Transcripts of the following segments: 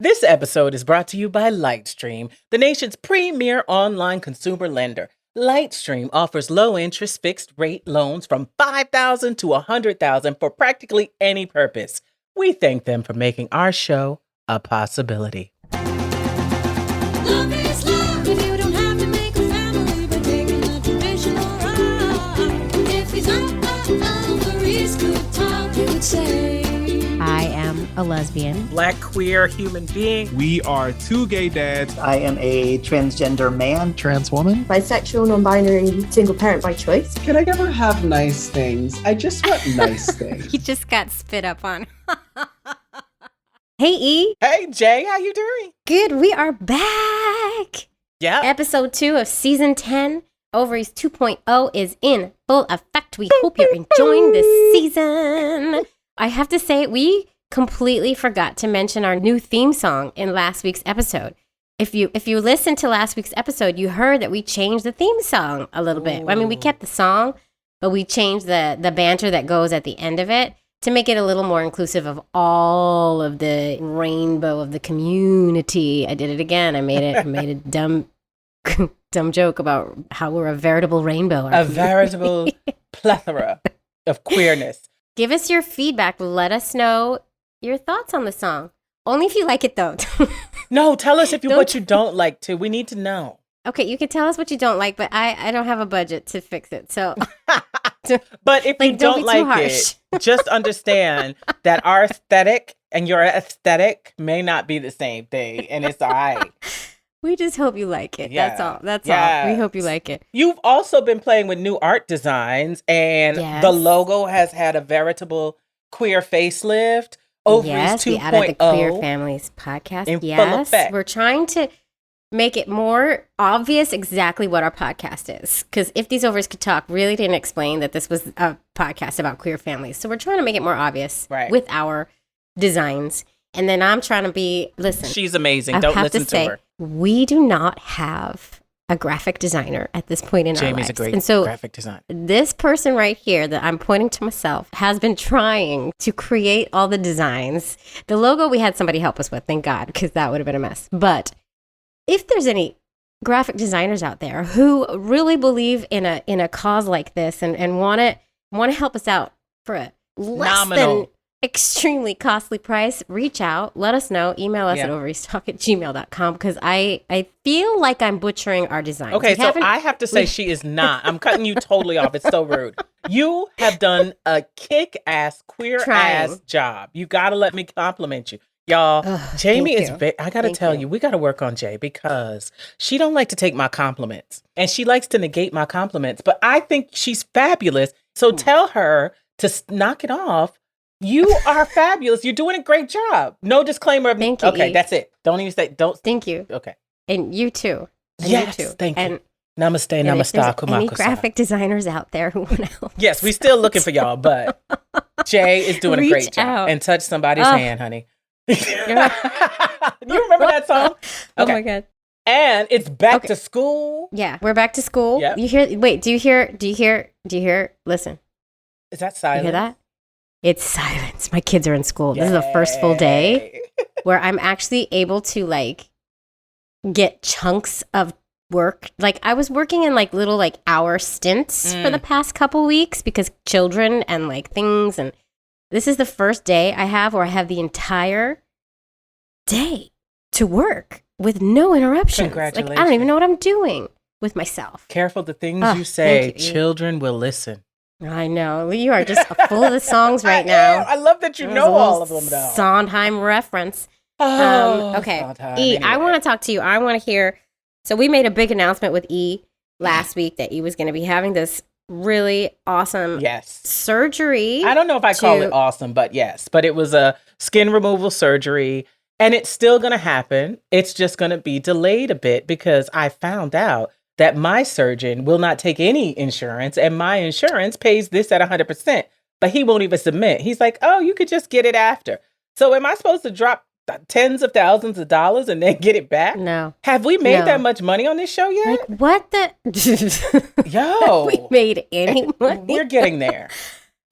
This episode is brought to you by Lightstream, the nation's premier online consumer lender. Lightstream offers low-interest fixed-rate loans from $5,000 to $100,000 for practically any purpose. We thank them for making our show a possibility. Love is love if you don't have to make a family by taking a traditional route. If he's over his good talk, he would say, I am a lesbian. Black queer human being. We are two gay dads. I am a transgender man. Trans woman. Bisexual, non-binary, single parent by choice. Can I never have nice things? I just want nice things. He just got spit up on. Hey, E. Hey, Jay, how you doing? Good, we are back. Yeah. Episode 2 of Season 10, Ovaries 2.0 is in full effect. We hope you're enjoying this season. I have to say, we completely forgot to mention our new theme song in last week's episode. If you listened to last week's episode, you heard that we changed the theme song a little bit. I mean, we kept the song, but we changed the banter that goes at the end of it to make it a little more inclusive of all of the rainbow of the community. I did it again. I made a dumb joke about how we're a veritable rainbow. A veritable plethora of queerness. Give us your feedback. Let us know your thoughts on the song. Only if you like it, though. No, tell us what you don't like, too. We need to know. Okay, you can tell us what you don't like, but I don't have a budget to fix it. So, but if you don't like it, just understand that our aesthetic and your aesthetic may not be the same thing, and it's all right. We just hope you like it. Yeah. That's all. That's all. We hope you like it. You've also been playing with new art designs, and the logo has had a veritable queer facelift. Ovaries 2.0. The Out of the Queer Families podcast. In full effect. We're trying to make it more obvious exactly what our podcast is. Because If These Ovaries Could Talk really didn't explain that this was a podcast about queer families. So we're trying to make it more obvious with our designs. And then I'm trying to be, listen. She's amazing. Don't listen to her. We do not have a graphic designer at this point in our lives. Jamie's a great graphic designer. This person right here that I'm pointing to myself has been trying to create all the designs. The logo we had somebody help us with, thank God, because that would have been a mess. But if there's any graphic designers out there who really believe in a cause like this and want to help us out for a less than extremely costly price, reach out, let us know, email us at overiestalk@gmail.com, because I feel like I'm butchering our designs. Okay, so I have to say she is not. I'm cutting you totally off. It's so rude. You have done a kick-ass, queer-ass job. You got to let me compliment you. Y'all, Jamie is, I got to tell you, we got to work on Jay because she don't like to take my compliments and she likes to negate my compliments, but I think she's fabulous. So tell her to knock it off. You are fabulous. You're doing a great job. No disclaimer of Thank you. Okay, that's it. Don't even say, don't. Thank you. Okay. And you too. And yes, you too. Thank you. And namaste, and if there's namaste, any kumakusa. graphic designers out there who want to help. Yes, we're still looking for y'all, but Jay is doing a great job. Out. And touch somebody's hand, honey. You remember that song? Okay. Oh my God. And it's back to school. Yeah, we're back to school. Yep. You hear? Wait, do you hear? Listen. Is that silence? You hear that? It's silence. My kids are in school. This is the first full day where I'm actually able to get chunks of work. Like I was working in little hour stints for the past couple weeks because children and things. And this is the first day I have where I have the entire day to work with no interruptions. Congratulations. I don't even know what I'm doing with myself. Careful the things you say. Children will listen. I know. You are just full of the songs right now. I love that you know all of them, though. Sondheim reference. Okay. Sondheim, E, anyway. I want to talk to you. I want to hear. So we made a big announcement with E last week that E was going to be having this really awesome surgery. I don't know if I call it awesome, but yes. But it was a skin removal surgery, and it's still going to happen. It's just going to be delayed a bit because I found out that my surgeon will not take any insurance, and my insurance pays this at 100%, but he won't even submit. He's like, oh, you could just get it after. So am I supposed to drop tens of thousands of dollars and then get it back? No. Have we made that much money on this show yet? What the? Yo. Have we made any money? We're getting there.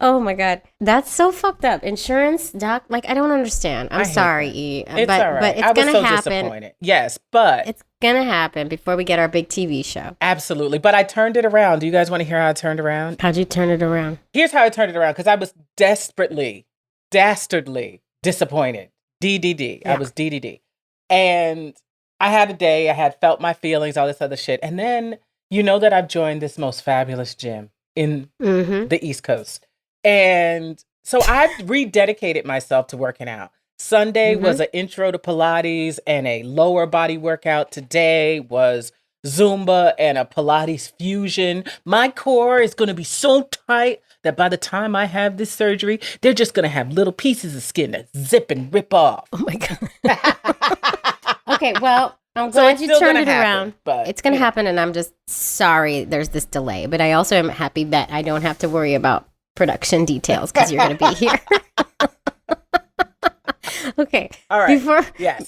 Oh my God. That's so fucked up. Insurance, doc, like, I don't understand. I'm sorry, E. It's but, all right. But it's I was going to so happen. disappointed. Yes, but It's going to happen before we get our big TV show. absolutely. But I turned it around. Do you guys want to hear how I turned around? How'd you turn it around? Here's how I turned it around because I was dastardly disappointed. DDD. Yeah. I was DDD. And I had a day, I had felt my feelings, all this other shit. And then you know that I've joined this most fabulous gym in the East Coast. And so I've rededicated myself to working out. Sunday was an intro to Pilates and a lower body workout. Today was Zumba and a Pilates fusion. My core is going to be so tight that by the time I have this surgery, they're just going to have little pieces of skin that zip and rip off. Oh my God. Okay, well, I'm glad you turned it around. But it's going to happen, and I'm just sorry there's this delay. But I also am happy that I don't have to worry about production details because you're going to be here. Okay. All right.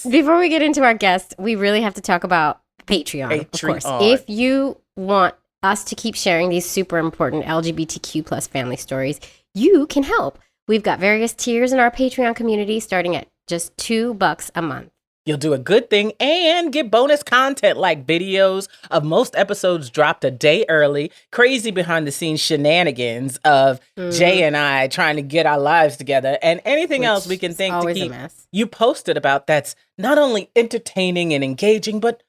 Before we get into our guests, we really have to talk about Patreon. Of course. If you want us to keep sharing these super important LGBTQ plus family stories, you can help. We've got various tiers in our Patreon community starting at just $2 a month. You'll do a good thing and get bonus content like videos of most episodes dropped a day early, crazy behind the scenes shenanigans of Jay and I trying to get our lives together, and anything else we can think to keep you posted about that's not only entertaining and engaging, but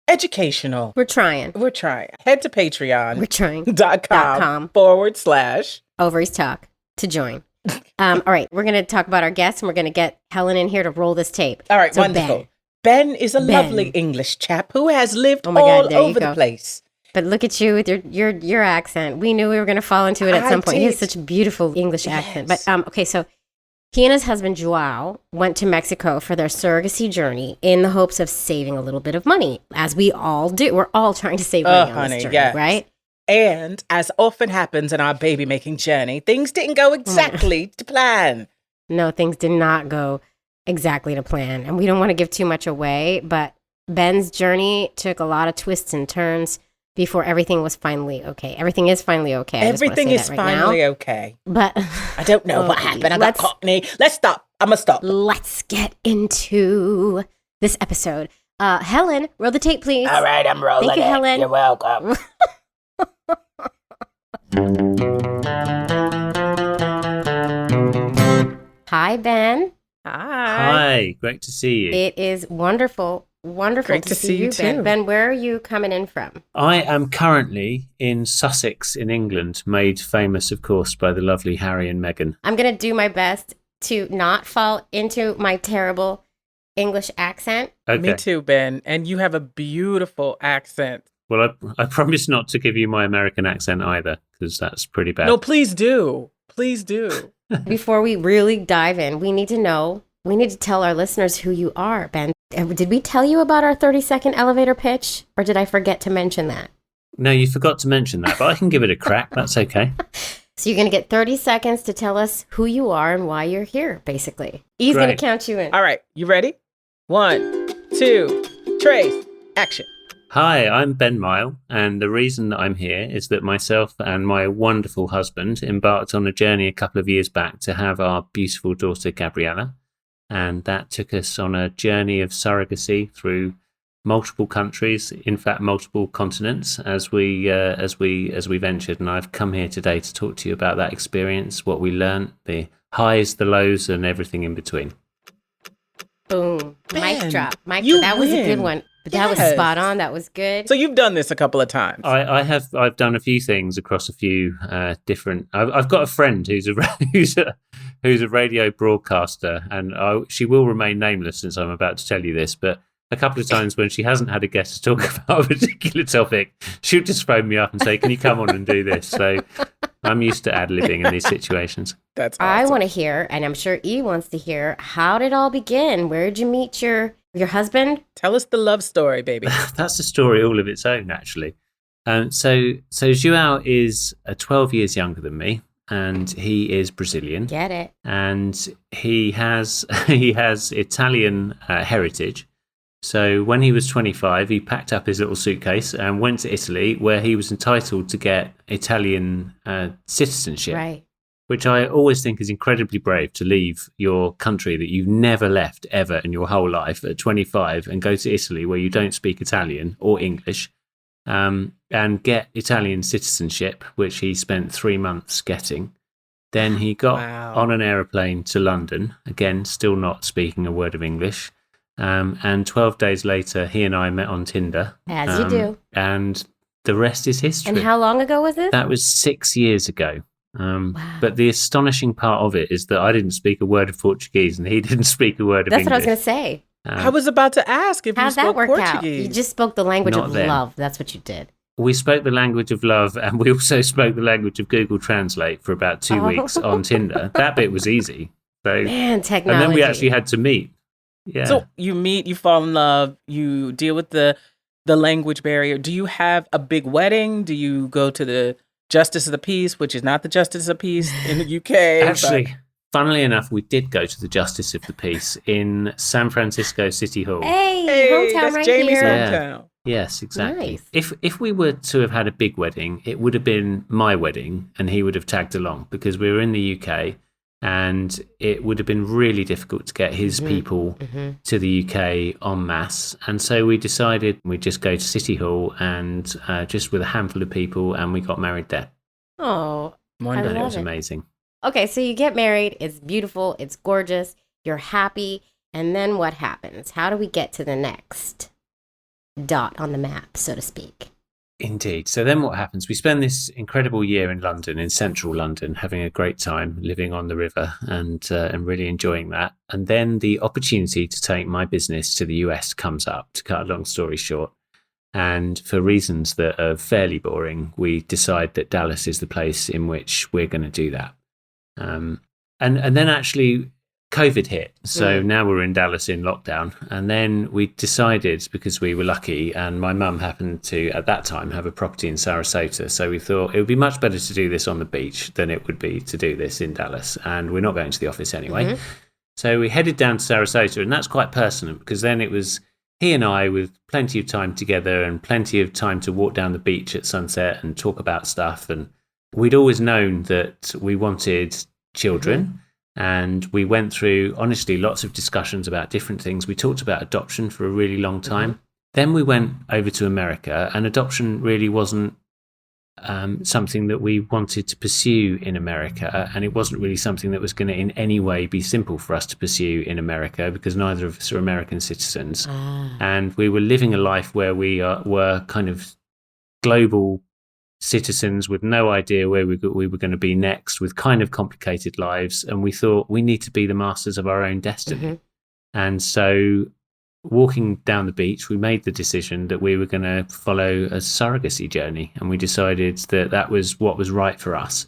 educational. We're trying. Head to Patreon. We're trying. .com/ Ovaries Talk to join. All right, we're going to talk about our guests, and we're going to get Helen in here to roll this tape. All right, so wonderful. Ben is a lovely English chap who has lived all over the place. But look at you with your accent. We knew we were going to fall into it at some point. He has such a beautiful English accent. But okay, so he and his husband Joao went to Mexico for their surrogacy journey in the hopes of saving a little bit of money, as we all do. We're all trying to save money on this journey, right? And as often happens in our baby-making journey, things didn't go exactly to plan. No, things did not go exactly to plan. And we don't want to give too much away, but Ben's journey took a lot of twists and turns before everything was finally okay. Everything is finally okay. Everything is finally okay. But I don't know what happened. I got Cockney. Let's stop. I'm going to stop. Let's get into this episode. Helen, roll the tape, please. All right, I'm rolling. Thank you, Helen. You're welcome. Hi, Ben. Hi, great to see you. It is wonderful to see you, Ben. too. Ben, where are you coming in from? I am currently in Sussex in England, made famous, of course, by the lovely Harry and Meghan. I'm going to do my best to not fall into my terrible English accent. Okay. Me too, Ben. And you have a beautiful accent. Well, I promise not to give you my American accent either, because that's pretty bad. No, please do. Please do. Before we really dive in, we need to tell our listeners who you are, Ben. Did we tell you about our 30-second elevator pitch, or did I forget to mention that? No, you forgot to mention that, but I can give it a crack. That's okay. So you're going to get 30 seconds to tell us who you are and why you're here, basically. He's going to count you in. All right, you ready? 1, 2, trace, action. Hi, I'm Ben Mile, and the reason that I'm here is that myself and my wonderful husband embarked on a journey a couple of years back to have our beautiful daughter Gabriella, and that took us on a journey of surrogacy through multiple countries, in fact multiple continents, as we ventured. And I've come here today to talk to you about that experience, what we learned, the highs, the lows, and everything in between. Boom. Ben, Mic drop. That was a good one. But that was spot on. That was good. So you've done this a couple of times. I've done a few things across a few different. I've got a friend who's a radio broadcaster, and she will remain nameless since I'm about to tell you this. But a couple of times when she hasn't had a guest to talk about a particular topic, she'll just phone me up and say, "Can you come on and do this?" So I'm used to ad-libbing in these situations. That's awesome. I want to hear, and I'm sure E wants to hear, how did it all begin? Where did you meet your husband? Tell us the love story, baby. That's a story all of its own, actually. So Joao is 12 years younger than me, and he is Brazilian. Get it? And he has Italian heritage. So when he was 25, he packed up his little suitcase and went to Italy, where he was entitled to get Italian citizenship. Right. which I always think is incredibly brave to leave your country that you've never left ever in your whole life at 25 and go to Italy where you don't speak Italian or English, and get Italian citizenship, which he spent 3 months getting. Then he got on an aeroplane to London, again, still not speaking a word of English. And 12 days later, he and I met on Tinder. As you do. And the rest is history. And how long ago was this? That was 6 years ago. But the astonishing part of it is that I didn't speak a word of Portuguese and he didn't speak a word of English. That's what I was going to say. I was about to ask if you How'd that spoke work Portuguese. out? You just spoke the language Not of then. love. That's what you did. We spoke the language of love, and we also spoke the language of Google Translate for about 2 weeks on Tinder. That bit was easy. So, Man, technology. and then we actually had to meet. Yeah. So you meet, you fall in love, you deal with the language barrier. Do you have a big wedding? Do you go to the Justice of the Peace, which is not the Justice of the Peace in the UK? Actually, funnily enough, we did go to the Justice of the Peace in San Francisco City Hall. Hey, hometown that's right Jamie's here. hometown. Yes, exactly. Nice. If we were to have had a big wedding, it would have been my wedding, and he would have tagged along because we were in the UK, and it would have been really difficult to get his people to the UK en masse. And so we decided we'd just go to City Hall and just with a handful of people, and we got married there. Oh, I And it love was it. amazing. Okay, so you get married. It's beautiful. It's gorgeous. You're happy. And then what happens? How do we get to the next dot on the map, so to speak? Indeed. So then what happens? We spend this incredible year in London, in central London, having a great time, living on the river and really enjoying that. And then the opportunity to take my business to the US comes up, to cut a long story short. And for reasons that are fairly boring, we decide that Dallas is the place in which we're going to do that. And then actually COVID hit. So now we're in Dallas in lockdown. And then we decided, because we were lucky, and my mum happened to, at that time, have a property in Sarasota. So we thought it would be much better to do this on the beach than it would be to do this in Dallas. And we're not going to the office anyway. So we headed down to Sarasota, and that's quite personal because then it was he and I with plenty of time together and plenty of time to walk down the beach at sunset and talk about stuff. And we'd always known that we wanted children. And we went through, honestly, lots of discussions about different things. We talked about adoption for a really long time. Then we went over to America, and adoption really wasn't something that we wanted to pursue in America. And it wasn't really something that was going to in any way be simple for us to pursue in America because neither of us are American citizens. And we were living a life where we were kind of global citizens with no idea where we were going to be next, with kind of complicated lives. And we thought we need to be the masters of our own destiny. And so walking down the beach, we made the decision that we were going to follow a surrogacy journey. And we decided that that was what was right for us.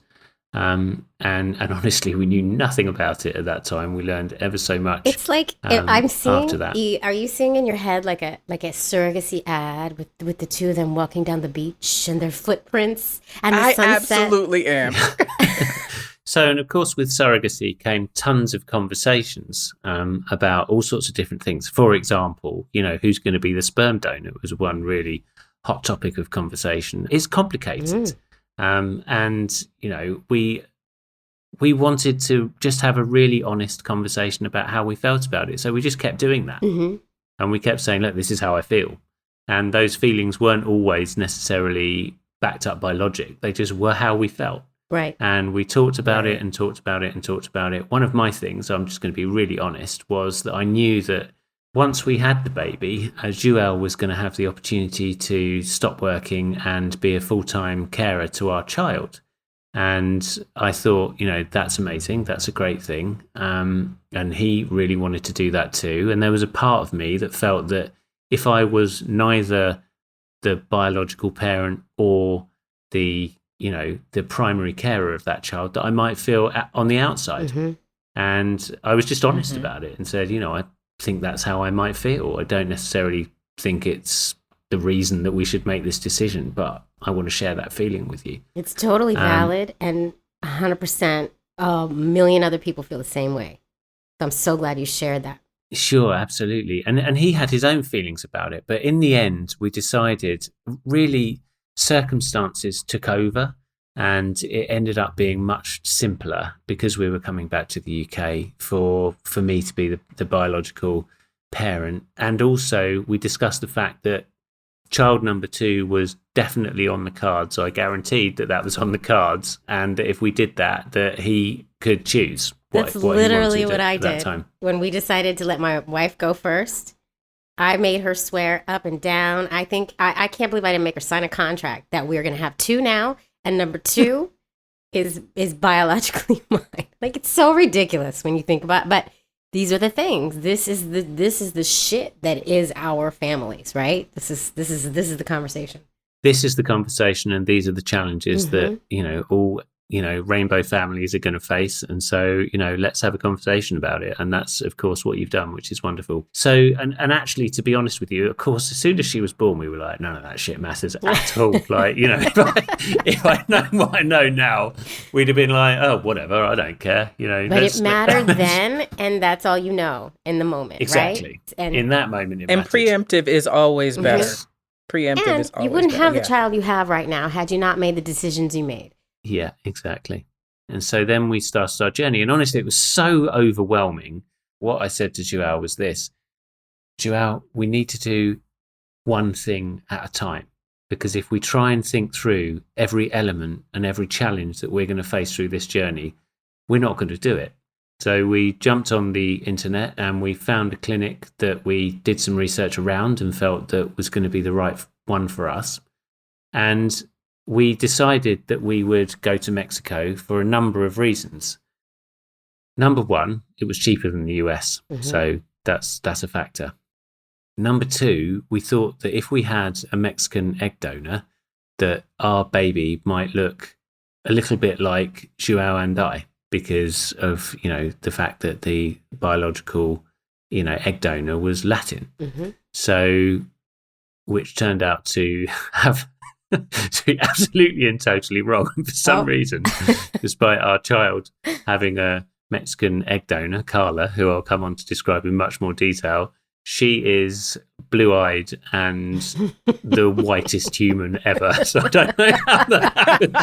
And honestly, we knew nothing about it at that time. We learned ever so much. It's like I'm seeing. after that. Are you seeing in your head like a surrogacy ad with the two of them walking down the beach and their footprints and the I sunset? absolutely am. So, and of course, with surrogacy came tons of conversations about all sorts of different things. For example, who's going to be the sperm donor was one really hot topic of conversation. It's complicated. And we wanted to just have a really honest conversation about how we felt about it. So we just kept doing that. And we kept saying, look, this is how I feel. And those feelings weren't always necessarily backed up by logic. They just were how we felt. Right. And we talked about it and talked about it and talked about it. One of my things, I'm just going to be really honest, was that I knew that once we had the baby, Joao was going to have the opportunity to stop working and be a full-time carer to our child. And I thought, that's amazing. That's a great thing. And he really wanted to do that too. And there was a part of me that felt that if I was neither the biological parent or the primary carer of that child, that I might feel on the outside. And I was just honest about it and said, I think that's how I might feel. I don't necessarily think it's the reason that we should make this decision, but I want to share that feeling with you. It's totally valid, and 100% a million other people feel the same way. So I'm so glad you shared that. Sure, absolutely. And he had his own feelings about it. But in the end, we decided really circumstances took over. And it ended up being much simpler because we were coming back to the UK for me to be the biological parent. And also we discussed the fact that child number 2 was definitely on the cards. So I guaranteed that was on the cards. And that if we did that he could choose That's what literally he wanted what I at that did. time. When we decided to let my wife go first, I made her swear up and down. I think, I can't believe I didn't make her sign a contract that we're going to have 2 now. And number 2 is biologically mine. Like, it's so ridiculous when you think about it. But these are the things. This is the shit that is our families, right? This is the conversation. This is the conversation, and these are the challenges that, all, rainbow families are going to face. And so, let's have a conversation about it. And that's, of course, what you've done, which is wonderful. So, and actually, to be honest with you, of course, as soon as she was born, we were like, none of that shit matters at all. Like, if I know what I know now, we'd have been like, oh, whatever, I don't care. But it mattered then, and that's all you know in the moment, exactly. Right? And in that moment, it and mattered. Preemptive is always better. Yes. Preemptive and is always you wouldn't better, have yeah. the child you have right now had you not made the decisions you made. Yeah, exactly. And so then we started our journey. And honestly, it was so overwhelming. What I said to Joao was this: Joao, we need to do one thing at a time. Because if we try and think through every element and every challenge that we're going to face through this journey, we're not going to do it. So we jumped on the internet and we found a clinic that we did some research around and felt that was going to be the right one for us. And we decided that we would go to Mexico for a number of reasons. Number one, it was cheaper than the US. So that's a factor. Number two, we thought that if we had a Mexican egg donor, that our baby might look a little bit like Joao and I, because of, the fact that the biological, egg donor was Latin. So, which turned out to have to be absolutely and totally wrong for some reason, despite our child having a Mexican egg donor, Carla, who I'll come on to describe in much more detail. She is blue-eyed and the whitest human ever. So I don't know how that happened.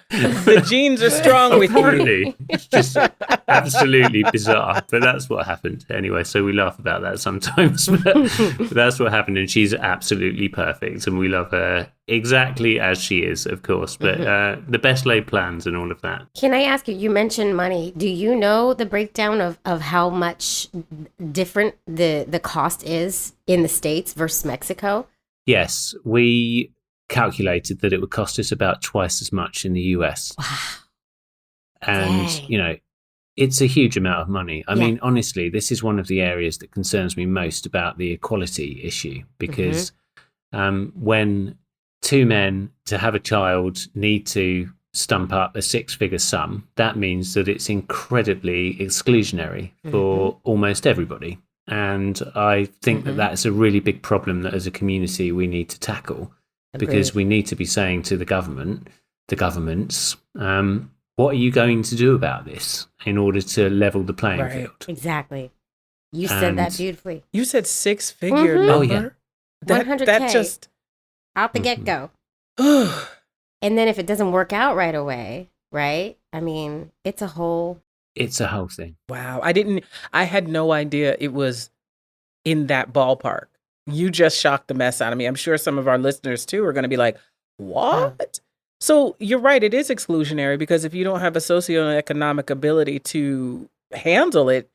The genes are strong with you. Apparently, it's just absolutely bizarre. But that's what happened. Anyway, so we laugh about that sometimes. But that's what happened. And she's absolutely perfect. And we love her exactly as she is, of course. But the best laid plans and all of that. Can I ask you, you mentioned money. Do you know the breakdown of how much different the cost is in the States versus Mexico? Yes, we calculated that it would cost us about twice as much in the US. Wow. And, it's a huge amount of money. I mean, honestly, this is one of the areas that concerns me most about the equality issue, because when two men to have a child need to stump up a 6-figure sum, that means that it's incredibly exclusionary for almost everybody. And I think that is a really big problem that as a community we need to tackle. Because we need to be saying to the governments, what are you going to do about this in order to level the playing field? Exactly. You said that beautifully. You said 6-figure number? Oh, yeah. 100K. That just... Out the get-go. And then if it doesn't work out right away, right? I mean, it's a whole thing. Wow. I had no idea it was in that ballpark. You just shocked the mess out of me. I'm sure some of our listeners too are going to be like, what? So you're right. It is exclusionary because if you don't have a socioeconomic ability to handle it,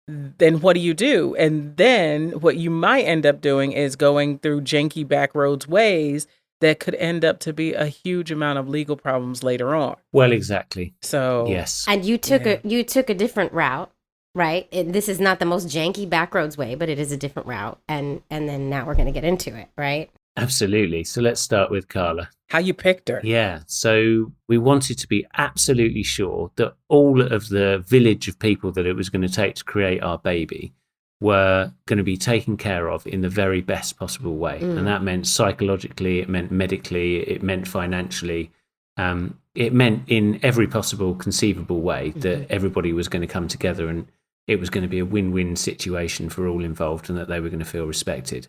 then what do you do? And then what you might end up doing is going through janky backroads ways that could end up to be a huge amount of legal problems later on. Well, exactly. So yes. And you took a different route, right? This is not the most janky backroads way, but it is a different route. And then now we're going to get into it, right? Absolutely. So let's start with Carla. How you picked her. Yeah. So we wanted to be absolutely sure that all of the village of people that it was going to take to create our baby were going to be taken care of in the very best possible way. And that meant psychologically, it meant medically, it meant financially. It meant in every possible conceivable way that everybody was going to come together and it was going to be a win-win situation for all involved and that they were going to feel respected.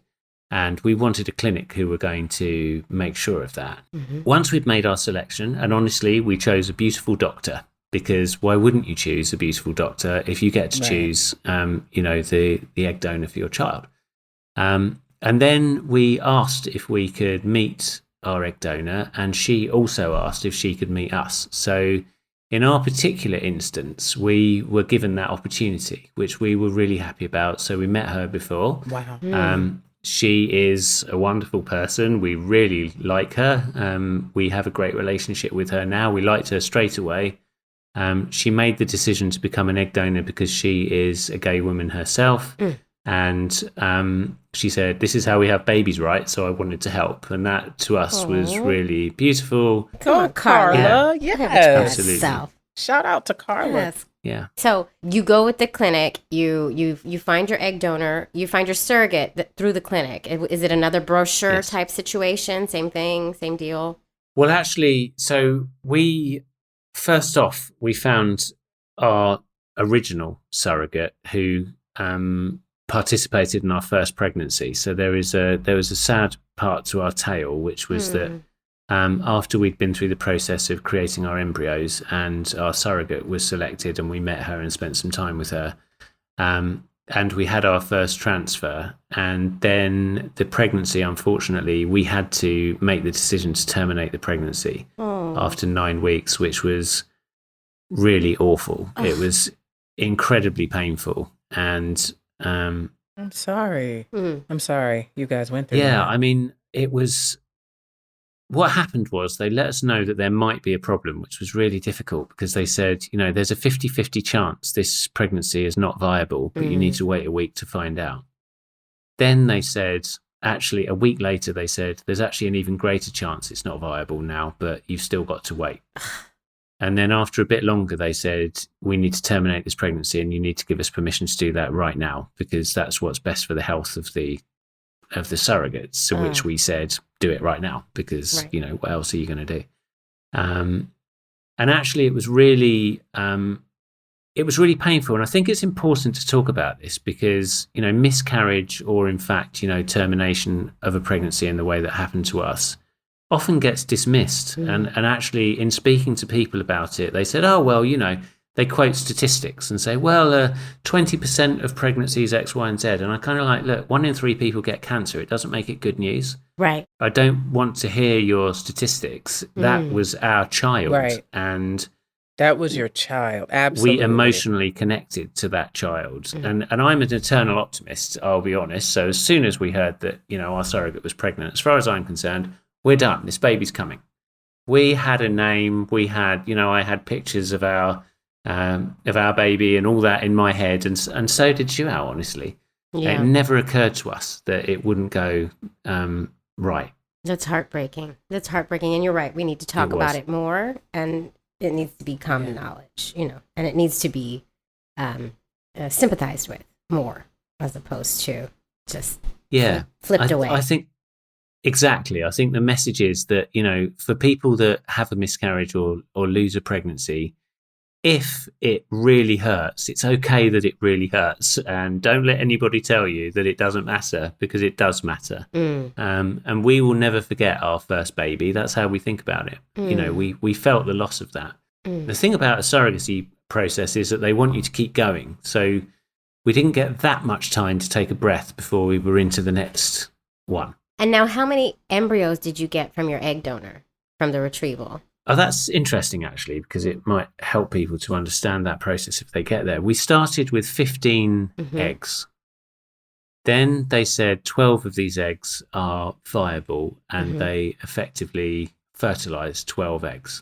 And we wanted a clinic who were going to make sure of that. Once we'd made our selection, and honestly, we chose a beautiful doctor, because why wouldn't you choose a beautiful doctor if you get to choose, the egg donor for your child? And then we asked if we could meet our egg donor, and she also asked if she could meet us. So in our particular instance, we were given that opportunity, which we were really happy about. So we met her before. Wow. She is a wonderful person. We really like her. We have a great relationship with her now. We liked her straight away. She made the decision to become an egg donor because she is a gay woman herself. And she said, this is how we have babies, right? So I wanted to help. And that to us was really beautiful. Come on, Carla. Yes. Absolutely. Shout out to Carla. Yes. Yeah. So you go with the clinic, you find your egg donor, you find your surrogate through the clinic. Is it another brochure type situation? Same thing, same deal? Well, actually, so first off, we found our original surrogate who participated in our first pregnancy. So there was a sad part to our tale, which was that after we'd been through the process of creating our embryos and our surrogate was selected and we met her and spent some time with her, and we had our first transfer, and then the pregnancy, unfortunately, we had to make the decision to terminate the pregnancy after 9 weeks, which was really awful. It was incredibly painful. And I'm sorry. I'm sorry you guys went through that. Yeah, I mean, it was... What happened was they let us know that there might be a problem, which was really difficult because they said, there's a 50-50 chance this pregnancy is not viable, but you need to wait a week to find out. Then they said, actually, a week later, they said, there's actually an even greater chance it's not viable now, but you've still got to wait. And then after a bit longer, they said, we need to terminate this pregnancy and you need to give us permission to do that right now because that's what's best for the health of the surrogates, to which we said, do it right now because, what else are you going to do? And actually, it was really painful. And I think it's important to talk about this because, miscarriage or in fact, termination of a pregnancy in the way that happened to us often gets dismissed. And actually, in speaking to people about it, they said, oh, well, they quote statistics and say, well, 20% of pregnancies X, Y, and Z. And I kind of like, look, 1 in 3 people get cancer. It doesn't make it good news. Right. I don't want to hear your statistics. That was our child. Right. And that was your child. Absolutely. We emotionally connected to that child. And I'm an eternal optimist, I'll be honest. So as soon as we heard that, our surrogate was pregnant, as far as I'm concerned, we're done. This baby's coming. We had a name. We had, I had pictures of our baby and all that in my head, and so did Joao, honestly. It never occurred to us that it wouldn't go right. That's heartbreaking. And you're right. We need to talk about it more, and it needs to be common knowledge, and it needs to be sympathized with more as opposed to just flipped away. I think exactly. I think the message is that, for people that have a miscarriage or lose a pregnancy, if it really hurts, it's okay that it really hurts, and don't let anybody tell you that it doesn't matter, because it does matter. And we will never forget our first baby. That's how we think about it. We felt the loss of that. The thing about a surrogacy process is that they want you to keep going. So we didn't get that much time to take a breath before we were into the next one. And now, how many embryos did you get from your egg donor, from the retrieval? Oh, that's interesting, actually, because it might help people to understand that process if they get there. We started with 15 eggs. Then they said 12 of these eggs are viable, and they effectively fertilized 12 eggs.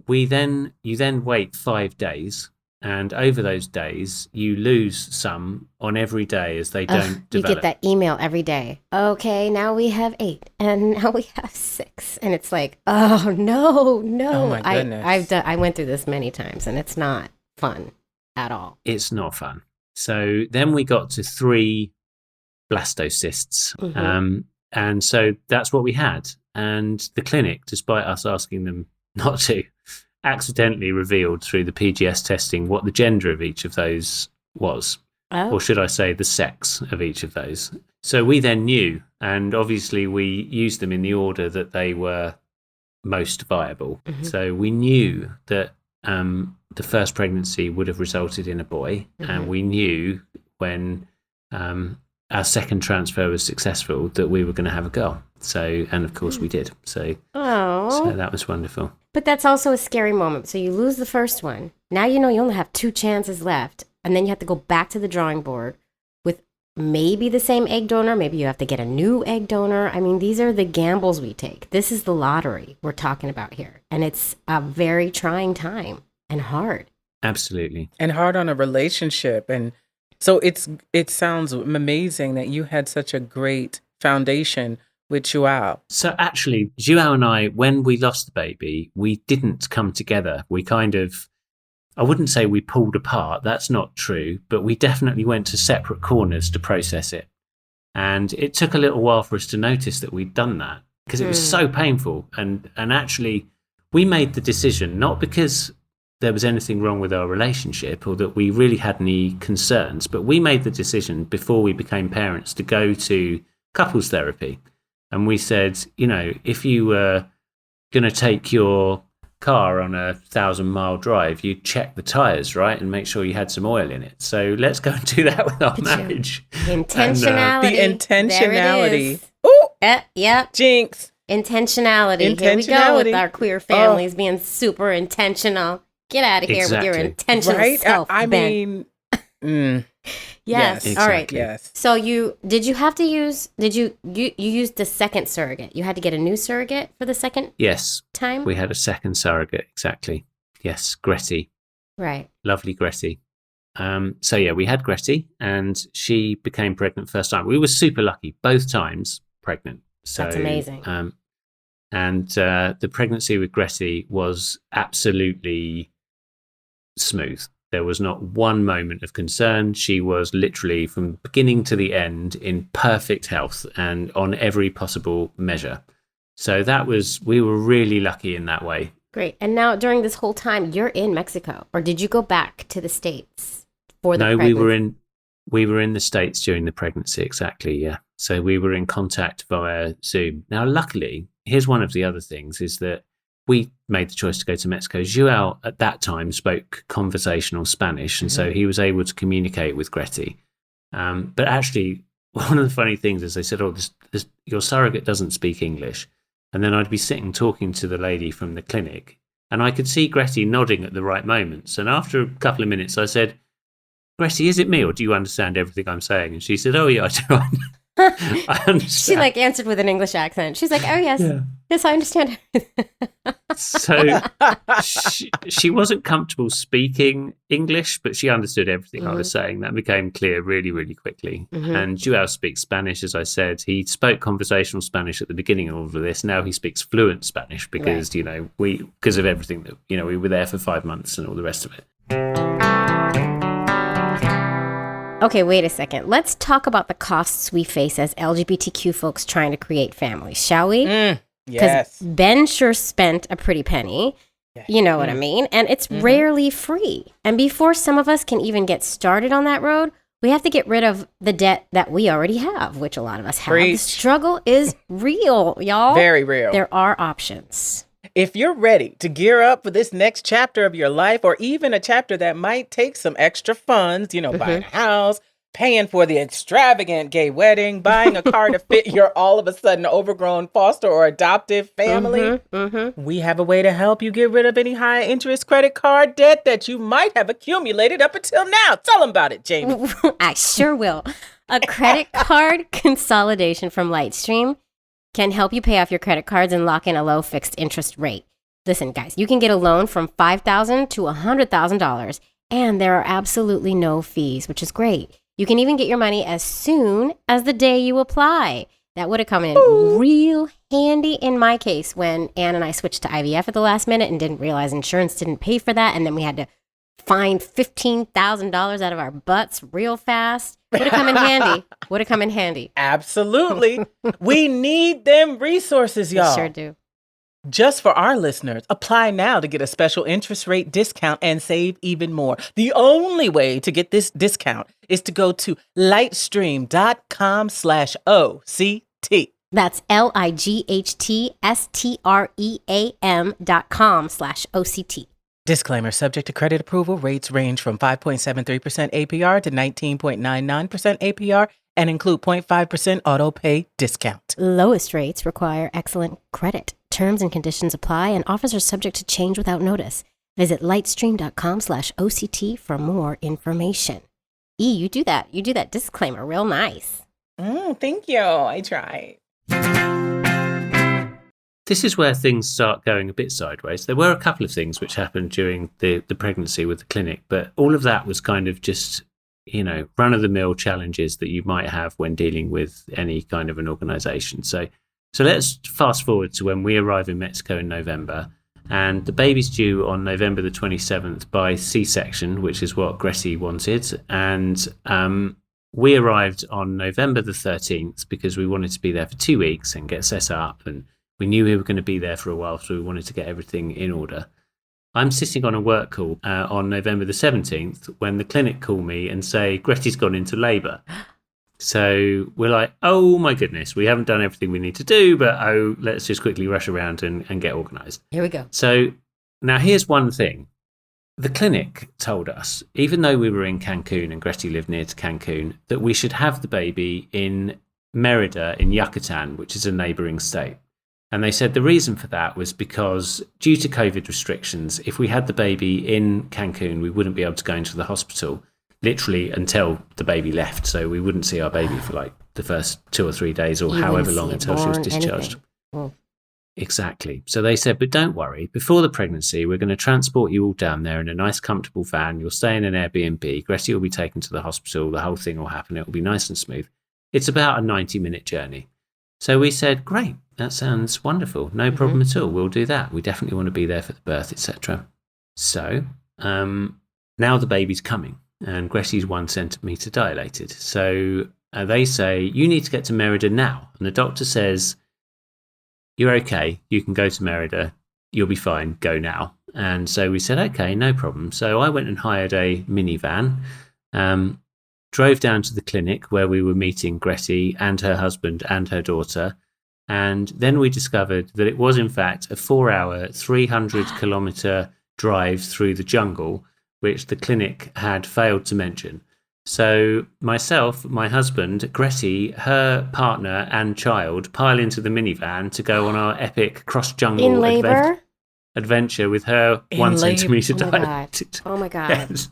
You then wait 5 days, and over those days, you lose some on every day as they don't develop. You get that email every day. Okay, now we have 8, and now we have 6, and it's like, oh no. Oh my goodness. I went through this many times, and it's not fun at all. It's not fun. So then we got to 3 blastocysts, and so that's what we had. And the clinic, despite us asking them not to, accidentally revealed through the PGS testing what the gender of each of those was. Or should I say the sex of each of those. So we then knew, and obviously we used them in the order that they were most viable. So we knew that the first pregnancy would have resulted in a boy, and we knew when our second transfer was successful that we were going to have a girl. So, and of course we did. So that was wonderful. But that's also a scary moment. So you lose the first one. Now you know you only have 2 chances left. And then you have to go back to the drawing board with maybe the same egg donor. Maybe you have to get a new egg donor. I mean, these are the gambles we take. This is the lottery we're talking about here. And it's a very trying time and hard. Absolutely. And hard on a relationship. And so it sounds amazing that you had such a great foundation with Joao. So actually, Joao and I, when we lost the baby, we didn't come together. We kind of, I wouldn't say we pulled apart. That's not true. But we definitely went to separate corners to process it. And it took a little while for us to notice that we'd done that because it was so painful. And actually, we made the decision, not because there was anything wrong with our relationship or that we really had any concerns, but we made the decision before we became parents to go to couples therapy. And we said, you know, if you were going to take your car on a 1,000-mile drive, you check the tires, right, and make sure you had some oil in it. So let's go and do that with our marriage. Intentionality. The intentionality. Ooh. Yep. Jinx. Intentionality. Here we go with our queer families being super intentional. Get out of here with your intentional self, I Ben. mean, Yes. Exactly. All right. yes. So you used the second surrogate? You had to get a new surrogate for the second Yes, time? we had a second surrogate, exactly. Yes, Gretty. Right. Lovely Gretty. So yeah, we had Gretty and she became pregnant first time. We were super lucky, both times pregnant. So, That's amazing. And the pregnancy with Gretty was absolutely smooth. There was not one moment of concern. She was literally from beginning to the end in perfect health and on every possible measure. So we were really lucky in that way. Great. And now during this whole time, you're in Mexico, or did you go back to the States for the pregnancy? No, we were in the States during the pregnancy, exactly, yeah. So we were in contact via Zoom. Now, luckily, here's one of the other things is that we made the choice to go to Mexico. Joao at that time spoke conversational Spanish, and so he was able to communicate with Gretty. But actually, one of the funny things is they said, your surrogate doesn't speak English. And then I'd be sitting talking to the lady from the clinic, and I could see Gretty nodding at the right moments. And after a couple of minutes, I said, Gretty, is it me, or do you understand everything I'm saying? And she said, oh, yeah, I do. I understand. She answered with an English accent. She's like, oh, yes. Yeah. Yes, I understand. So she wasn't comfortable speaking English, but she understood everything I was saying. That became clear really, really quickly. And Joao speaks Spanish, as I said. He spoke conversational Spanish at the beginning of all of this. Now he speaks fluent Spanish because, because of everything that, we were there for 5 months and all the rest of it. Okay, wait a second. Let's talk about the costs we face as LGBTQ folks trying to create families, shall we? Yes. Because Ben sure spent a pretty penny. You know what I mean? And it's rarely free. And before some of us can even get started on that road, we have to get rid of the debt that we already have, which a lot of us have. The struggle is real, y'all. Very real. There are options. If you're ready to gear up for this next chapter of your life, or even a chapter that might take some extra funds, buying a house, paying for the extravagant gay wedding, buying a car to fit your all of a sudden overgrown foster or adoptive family, we have a way to help you get rid of any high interest credit card debt that you might have accumulated up until now. Tell them about it, Jamie. I sure will. A credit card consolidation from Lightstream can help you pay off your credit cards and lock in a low fixed interest rate. Listen, guys, you can get a loan from $5,000 to $100,000, and there are absolutely no fees, which is great. You can even get your money as soon as the day you apply. That would have come in real handy in my case when Anne and I switched to IVF at the last minute and didn't realize insurance didn't pay for that, and then we had to find $15,000 out of our butts real fast. Would have come in handy. Absolutely. We need them resources, y'all. We sure do. Just for our listeners, apply now to get a special interest rate discount and save even more. The only way to get this discount is to go to lightstream.com/OCT. That's lightstream.com/OCT. Disclaimer, subject to credit approval, rates range from 5.73% APR to 19.99% APR and include 0.5% auto pay discount. Lowest rates require excellent credit. Terms and conditions apply, and offers are subject to change without notice. Visit lightstream.com/OCT for more information. You do that. You do that disclaimer real nice. Thank you. I tried. This is where things start going a bit sideways. There were a couple of things which happened during the pregnancy with the clinic, but all of that was kind of just, run-of-the-mill challenges that you might have when dealing with any kind of an organisation. So let's fast forward to when we arrive in Mexico in November, and the baby's due on November the 27th by C-section, which is what Gretty wanted. And we arrived on November the 13th because we wanted to be there for 2 weeks and get set up, and we knew we were going to be there for a while, so we wanted to get everything in order. I'm sitting on a work call on November the 17th when the clinic call me and say, Gretty's gone into labour. So we're like, oh my goodness, we haven't done everything we need to do, but let's just quickly rush around and get organised. Here we go. So now here's one thing. The clinic told us, even though we were in Cancun and Gretty lived near to Cancun, that we should have the baby in Mérida in Yucatan, which is a neighbouring state. And they said the reason for that was because due to COVID restrictions, if we had the baby in Cancun, we wouldn't be able to go into the hospital literally until the baby left. So we wouldn't see our baby for like the first 2 or 3 days or however long until she was discharged. Exactly. So they said, but don't worry, before the pregnancy, we're going to transport you all down there in a nice, comfortable van. You'll stay in an Airbnb. Gretty will be taken to the hospital. The whole thing will happen. It will be nice and smooth. It's about a 90-minute journey. So we said, great, that sounds wonderful. No problem at all. We'll do that. We definitely want to be there for the birth, etc. So now the baby's coming and Gretty's 1 centimetre dilated. So they say, you need to get to Mérida now. And the doctor says, you're okay. You can go to Mérida. You'll be fine. Go now. And so we said, okay, no problem. So I went and hired a minivan, drove down to the clinic where we were meeting Gretty and her husband and her daughter. And then we discovered that it was, in fact, a 4-hour, 300-kilometre drive through the jungle, which the clinic had failed to mention. So myself, my husband, Gretty, her partner and child pile into the minivan to go on our epic cross-jungle adventure with her 1 centimetre dilated. Oh my God. Yes.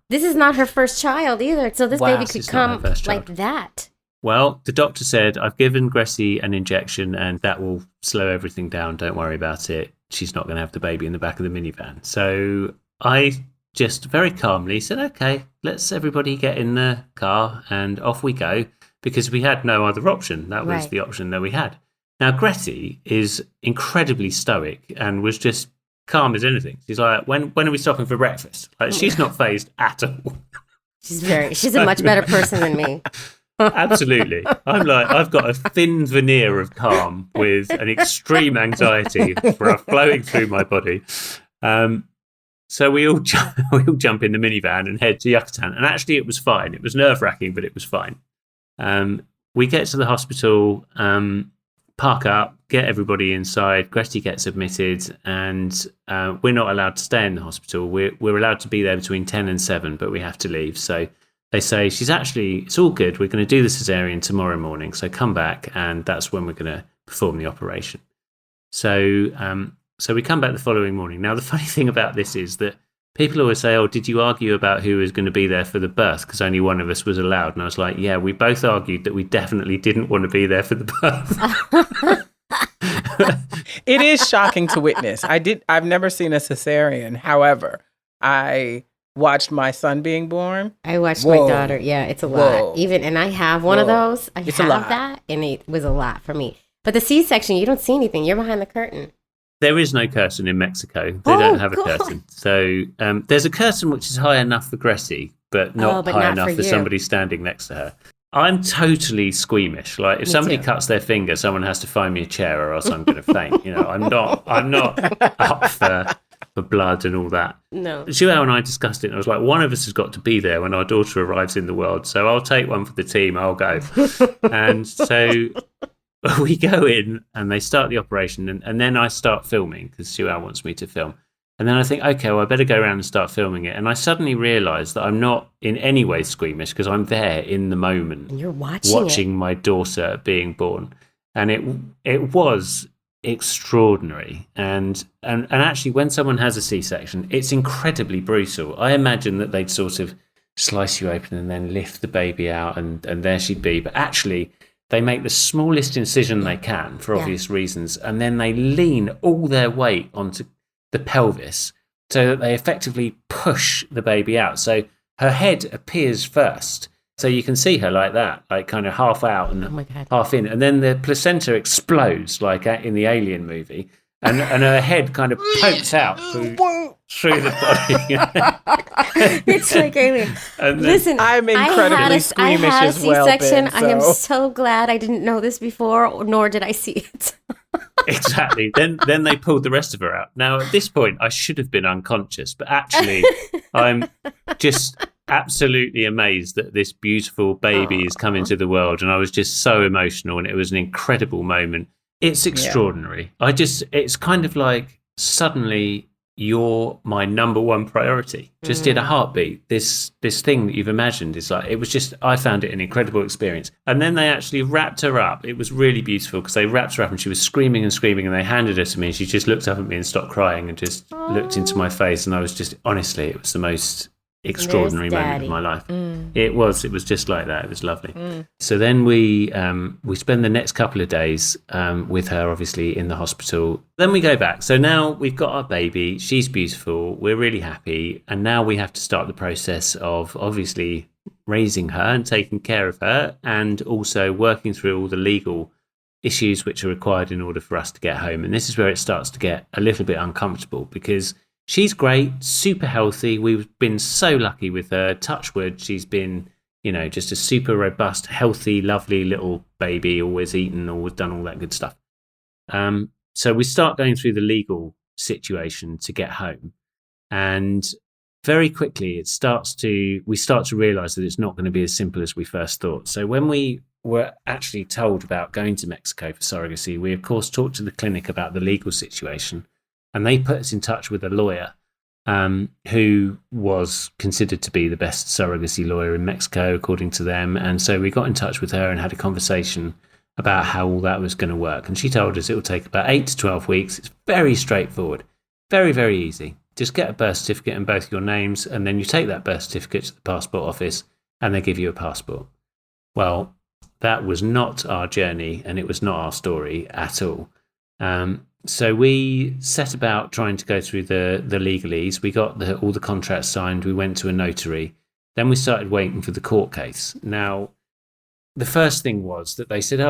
This is not her first child either, so this baby could come like that. Well, the doctor said, I've given Gretty an injection and that will slow everything down. Don't worry about it. She's not going to have the baby in the back of the minivan. So I just very calmly said, okay, let's everybody get in the car and off we go, because we had no other option. That was the option that we had. Now, Gretty is incredibly stoic and was just calm as anything. She's like, when are we stopping for breakfast? Like, she's not phased at all. She's a much better person than me. Absolutely. I'm like, I've got a thin veneer of calm with an extreme anxiety flowing through my body. So we all jump in the minivan and head to Yucatan. And actually it was fine. It was nerve-wracking, but it was fine. We get to the hospital, park up, get everybody inside. Gretty gets admitted, and we're not allowed to stay in the hospital. We're allowed to be there between 10 and 7, but we have to leave. So they say, it's all good. We're going to do the cesarean tomorrow morning. So come back, and that's when we're going to perform the operation. So we come back the following morning. Now, the funny thing about this is that people always say, did you argue about who was going to be there for the birth? Because only one of us was allowed. And I was like, yeah, we both argued that we definitely didn't want to be there for the birth. It is shocking to witness. I've never seen a cesarean. However, I watched my son being born. I watched my daughter. Yeah, it's a lot. And I have one of those. I have that, and it was a lot for me. But the C-section, you don't see anything. You're behind the curtain. There is no curtain in Mexico. They don't have a curtain. So there's a curtain which is high enough for Gretty, but not high enough for somebody standing next to her. I'm totally squeamish. Like if Me somebody too. cuts their finger, someone has to find me a chair or else I'm going to faint. I'm not up for blood and all that. No. Joao and I discussed it, and I was like, one of us has got to be there when our daughter arrives in the world. So I'll take one for the team. I'll go. And so we go in and they start the operation, and then I start filming because Joao wants me to film. And then I think, okay, well, I better go around and start filming it. And I suddenly realised that I'm not in any way squeamish because I'm there in the moment. And you're watching my daughter being born. And it was extraordinary. And actually, when someone has a C-section, it's incredibly brutal. I imagine that they'd sort of slice you open and then lift the baby out and there she'd be. But actually, they make the smallest incision they can for obvious reasons. And then they lean all their weight onto the pelvis so that they effectively push the baby out. So her head appears first. So you can see her like that, like kind of half out and half in. And then the placenta explodes like in the Alien movie. And her head kind of pokes out through the body. It's like Alien. Listen, I'm incredibly squeamish as well, I had a C-section. Ben, I am so glad I didn't know this before, nor did I see it. Exactly. Then they pulled the rest of her out. Now, at this point, I should have been unconscious, but actually, I'm just absolutely amazed that this beautiful baby is coming to the world. And I was just so emotional, and it was an incredible moment. It's extraordinary. It's kind of like suddenly you're my number one priority. Just in a heartbeat, this thing that you've imagined is like, it was just, I found it an incredible experience. And then they actually wrapped her up. It was really beautiful because they wrapped her up and she was screaming and screaming, and they handed her to me and she just looked up at me and stopped crying and just looked into my face. And I was just, honestly, it was the most extraordinary moment of my life. It was just like that. It was lovely. So then we spend the next couple of days with her, obviously, in the hospital. Then we go back. So now we've got our baby. She's beautiful. We're really happy. And now we have to start the process of obviously raising her and taking care of her, and also working through all the legal issues which are required in order for us to get home. And this is where it starts to get a little bit uncomfortable because she's great, super healthy. We've been so lucky with her. Touch wood, she's been, just a super robust, healthy, lovely little baby, always eaten, always done all that good stuff. So we start going through the legal situation to get home. And very quickly, we start to realise that it's not going to be as simple as we first thought. So when we were actually told about going to Mexico for surrogacy, we, of course, talked to the clinic about the legal situation. And they put us in touch with a lawyer who was considered to be the best surrogacy lawyer in Mexico, according to them. And so we got in touch with her and had a conversation about how all that was going to work. And she told us it will take about 8 to 12 weeks. It's very straightforward, very, very easy. Just get a birth certificate in both your names, and then you take that birth certificate to the passport office, and they give you a passport. Well, that was not our journey, and it was not our story at all. So we set about trying to go through the legalese. We got all the contracts signed. We went to a notary. Then we started waiting for the court case. Now, the first thing was that they said,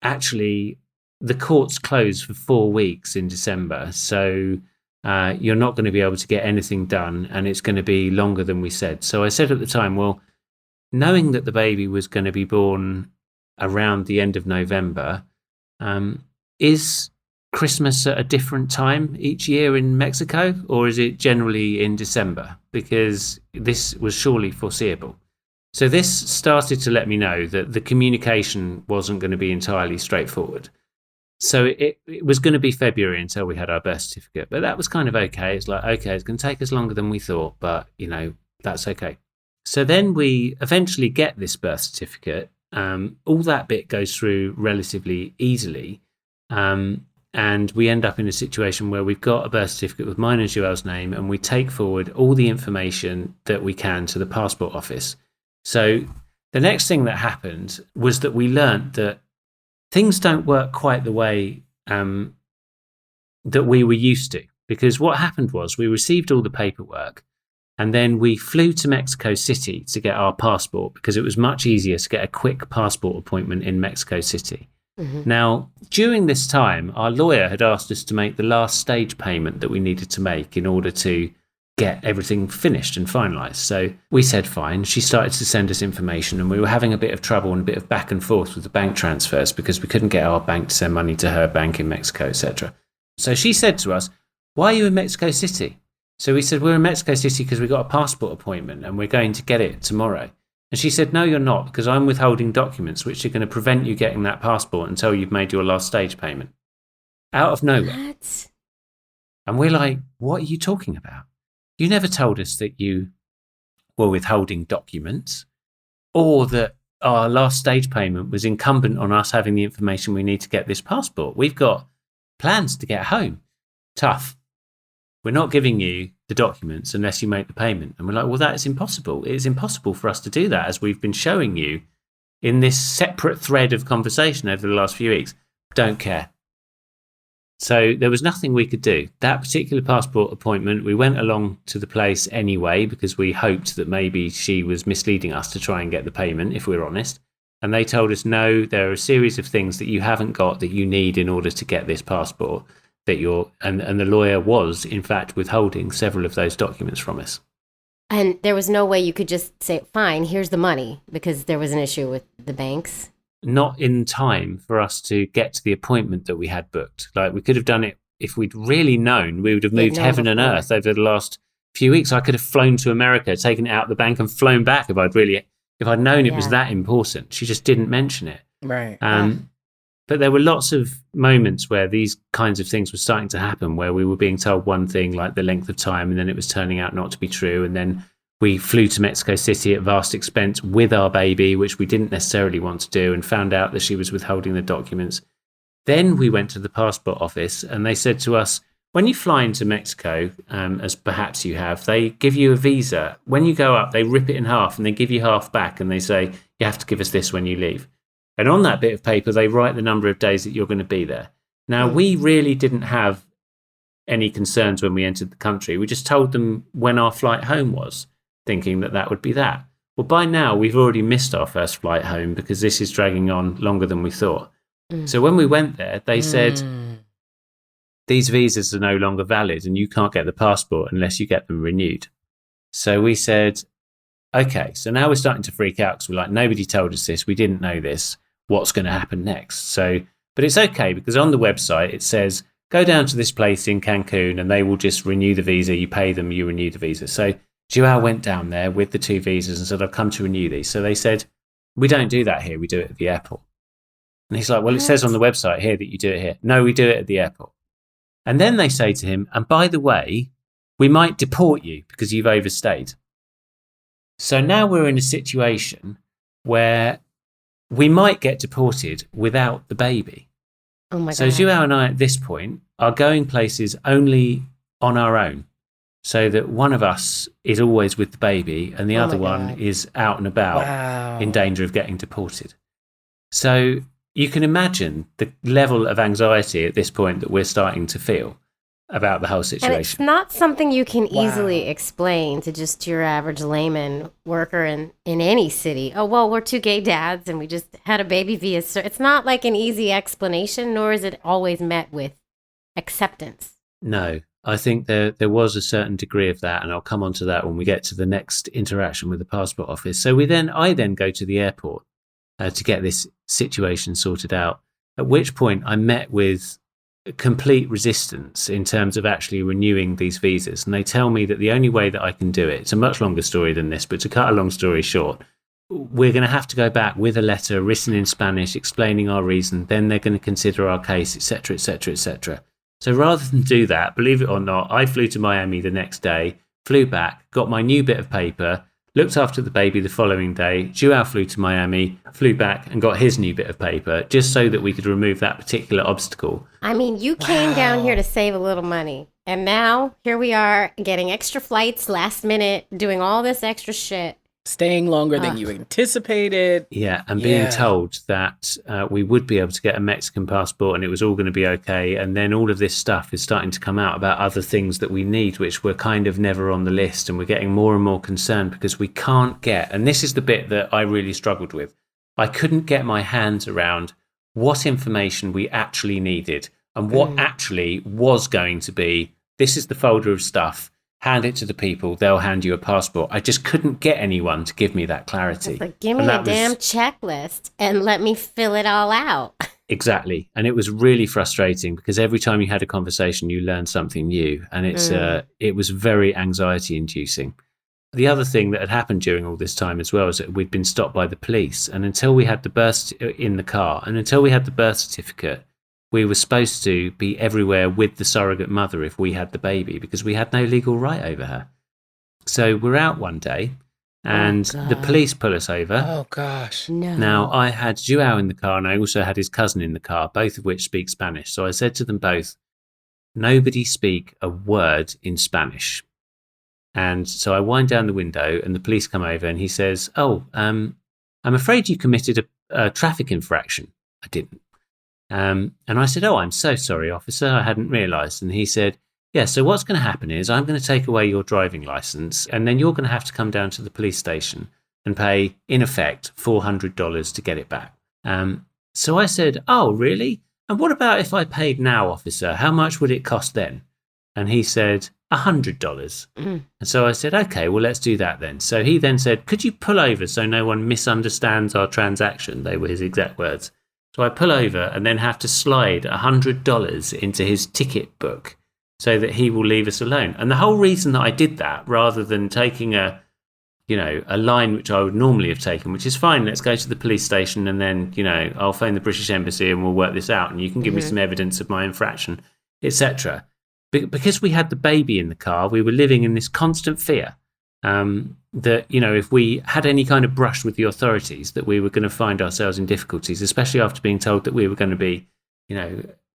actually, the court's closed for 4 weeks in December. So you're not going to be able to get anything done, and it's going to be longer than we said. So I said at the time, well, knowing that the baby was going to be born around the end of November, is Christmas at a different time each year in Mexico, or is it generally in December? Because this was surely foreseeable. So this started to let me know that the communication wasn't going to be entirely straightforward. So it was going to be February until we had our birth certificate, but that was kind of okay. It's like, okay, it's going to take us longer than we thought, but, that's okay. So then we eventually get this birth certificate. All that bit goes through relatively easily. And we end up in a situation where we've got a birth certificate with mine and Joel's name, and we take forward all the information that we can to the passport office. So the next thing that happened was that we learnt that things don't work quite the way that we were used to. Because what happened was we received all the paperwork, and then we flew to Mexico City to get our passport because it was much easier to get a quick passport appointment in Mexico City. Now, during this time, our lawyer had asked us to make the last stage payment that we needed to make in order to get everything finished and finalised. So we said fine. She started to send us information, and we were having a bit of trouble and a bit of back and forth with the bank transfers because we couldn't get our bank to send money to her bank in Mexico, etc. So she said to us, "Why are you in Mexico City?" So we said, "We're in Mexico City because we got a passport appointment and we're going to get it tomorrow." And she said, "No, you're not, because I'm withholding documents which are going to prevent you getting that passport until you've made your last stage payment." Out of nowhere. What? And we're like, "What are you talking about? You never told us that you were withholding documents or that our last stage payment was incumbent on us having the information we need to get this passport. We've got plans to get home. Tough. We're not giving you the documents unless you make the payment." And we're like, "Well, that is impossible. It is impossible for us to do that, as we've been showing you in this separate thread of conversation over the last few weeks. Don't care." So there was nothing we could do. That particular passport appointment, we went along to the place anyway because we hoped that maybe she was misleading us to try and get the payment, if we're honest. And they told us, "No, there are a series of things that you haven't got that you need in order to get this passport." And the lawyer was, in fact, withholding several of those documents from us. And there was no way you could just say, "Fine, here's the money," because there was an issue with the banks. Not in time for us to get to the appointment that we had booked. Like, we could have done it if we'd really known. We would have moved heaven and earth over the last few weeks. I could have flown to America, taken it out of the bank and flown back if I'd known it was that important. She just didn't mention it. Right. But there were lots of moments where these kinds of things were starting to happen, where we were being told one thing, like the length of time, and then it was turning out not to be true. And then we flew to Mexico City at vast expense with our baby, which we didn't necessarily want to do, and found out that she was withholding the documents. Then we went to the passport office and they said to us, "When you fly into Mexico, as perhaps you have, they give you a visa. When you go up, they rip it in half and they give you half back, and they say, you have to give us this when you leave. And on that bit of paper, they write the number of days that you're going to be there." Now, we really didn't have any concerns when we entered the country. We just told them when our flight home was, thinking that that would be that. Well, by now, we've already missed our first flight home because this is dragging on longer than we thought. So when we went there, they said, "These visas are no longer valid and you can't get the passport unless you get them renewed." So we said, okay, so now we're starting to freak out because we're like, nobody told us this. We didn't know this. What's going to happen next? But it's okay, because on the website, it says, go down to this place in Cancun and they will just renew the visa. You pay them, you renew the visa. So Joao went down there with the 2 visas and said, "I've come to renew these." So they said, "We don't do that here. We do it at the airport." And he's like, "Well, it says on the website here that you do it here." "No, we do it at the airport." And then they say to him, "And by the way, we might deport you because you've overstayed." So now we're in a situation where we might get deported without the baby. Oh my God. So Joao and I at this point are going places only on our own, so that one of us is always with the baby and the other one is out and about in danger of getting deported. So you can imagine the level of anxiety at this point that we're starting to feel about the whole situation. And it's not something you can easily explain to just your average layman worker in any city. "Oh, well, we're 2 gay dads and we just had a baby via..." It's not like an easy explanation, nor is it always met with acceptance. No, I think there was a certain degree of that, and I'll come on to that when we get to the next interaction with the passport office. So I then go to the airport to get this situation sorted out, at which point I'm met with complete resistance in terms of actually renewing these visas. And they tell me that the only way that I can do it, it's a much longer story than this, but to cut a long story short, we're going to have to go back with a letter written in Spanish explaining our reason. Then they're going to consider our case, etc., etc., etc. So rather than do that, believe it or not, I flew to Miami the next day, flew back, got my new bit of paper, looked after the baby the following day. Joao flew to Miami, flew back and got his new bit of paper, just so that we could remove that particular obstacle. I mean, you came down here to save a little money. And now here we are getting extra flights last minute, doing all this extra shit. Staying longer than you anticipated. Yeah, and being told that we would be able to get a Mexican passport and it was all going to be okay. And then all of this stuff is starting to come out about other things that we need, which were kind of never on the list. And we're getting more and more concerned because we can't get, and this is the bit that I really struggled with, I couldn't get my hands around what information we actually needed and what actually was going to be, this is the folder of stuff, hand it to the people, they'll hand you a passport. I just couldn't get anyone to give me that clarity. It's like, give me a damn checklist and let me fill it all out. Exactly. And it was really frustrating because every time you had a conversation, you learned something new. And it was very anxiety inducing. The other thing that had happened during all this time as well is that we'd been stopped by the police. And until we had the birth in the car and until we had the birth certificate, we were supposed to be everywhere with the surrogate mother if we had the baby because we had no legal right over her. So we're out one day and the police pull us over. Oh, gosh. No. Now, I had Joao in the car and I also had his cousin in the car, both of which speak Spanish. So I said to them both, nobody speak a word in Spanish. And so I wind down the window and the police come over and he says, I'm afraid you committed a traffic infraction. I didn't. And I said, I'm so sorry, officer. I hadn't realised. And he said, yeah, so what's going to happen is I'm going to take away your driving licence and then you're going to have to come down to the police station and pay, in effect, $400 to get it back. So I said, oh, really? And what about if I paid now, officer? How much would it cost then? And he said, $100. And so I said, okay, well, let's do that then. So he then said, could you pull over so no one misunderstands our transaction? They were his exact words. So I pull over and then have to slide $100 into his ticket book so that he will leave us alone. And the whole reason that I did that, rather than taking a line which I would normally have taken, which is fine, let's go to the police station and then, I'll phone the British Embassy and we'll work this out and you can give me some evidence of my infraction, etc. Because we had the baby in the car, we were living in this constant fear that, if we had any kind of brush with the authorities, that we were going to find ourselves in difficulties, especially after being told that we were going to be,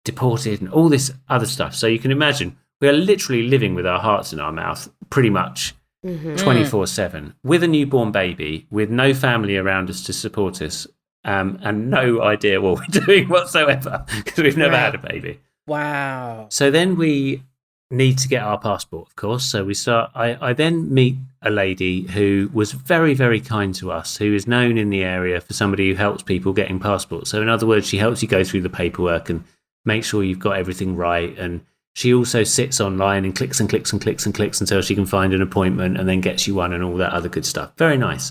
deported and all this other stuff. So you can imagine we are literally living with our hearts in our mouth pretty much 24/7 with a newborn baby, with no family around us to support us and no idea what we're doing whatsoever because we've never had a baby. Wow. So then we need to get our passport, of course. So we start. I then meet a lady who was very, very kind to us, who is known in the area for somebody who helps people getting passports. So in other words, she helps you go through the paperwork and make sure you've got everything right. And she also sits online and clicks and clicks and clicks and clicks until she can find an appointment and then gets you one and all that other good stuff. Very nice.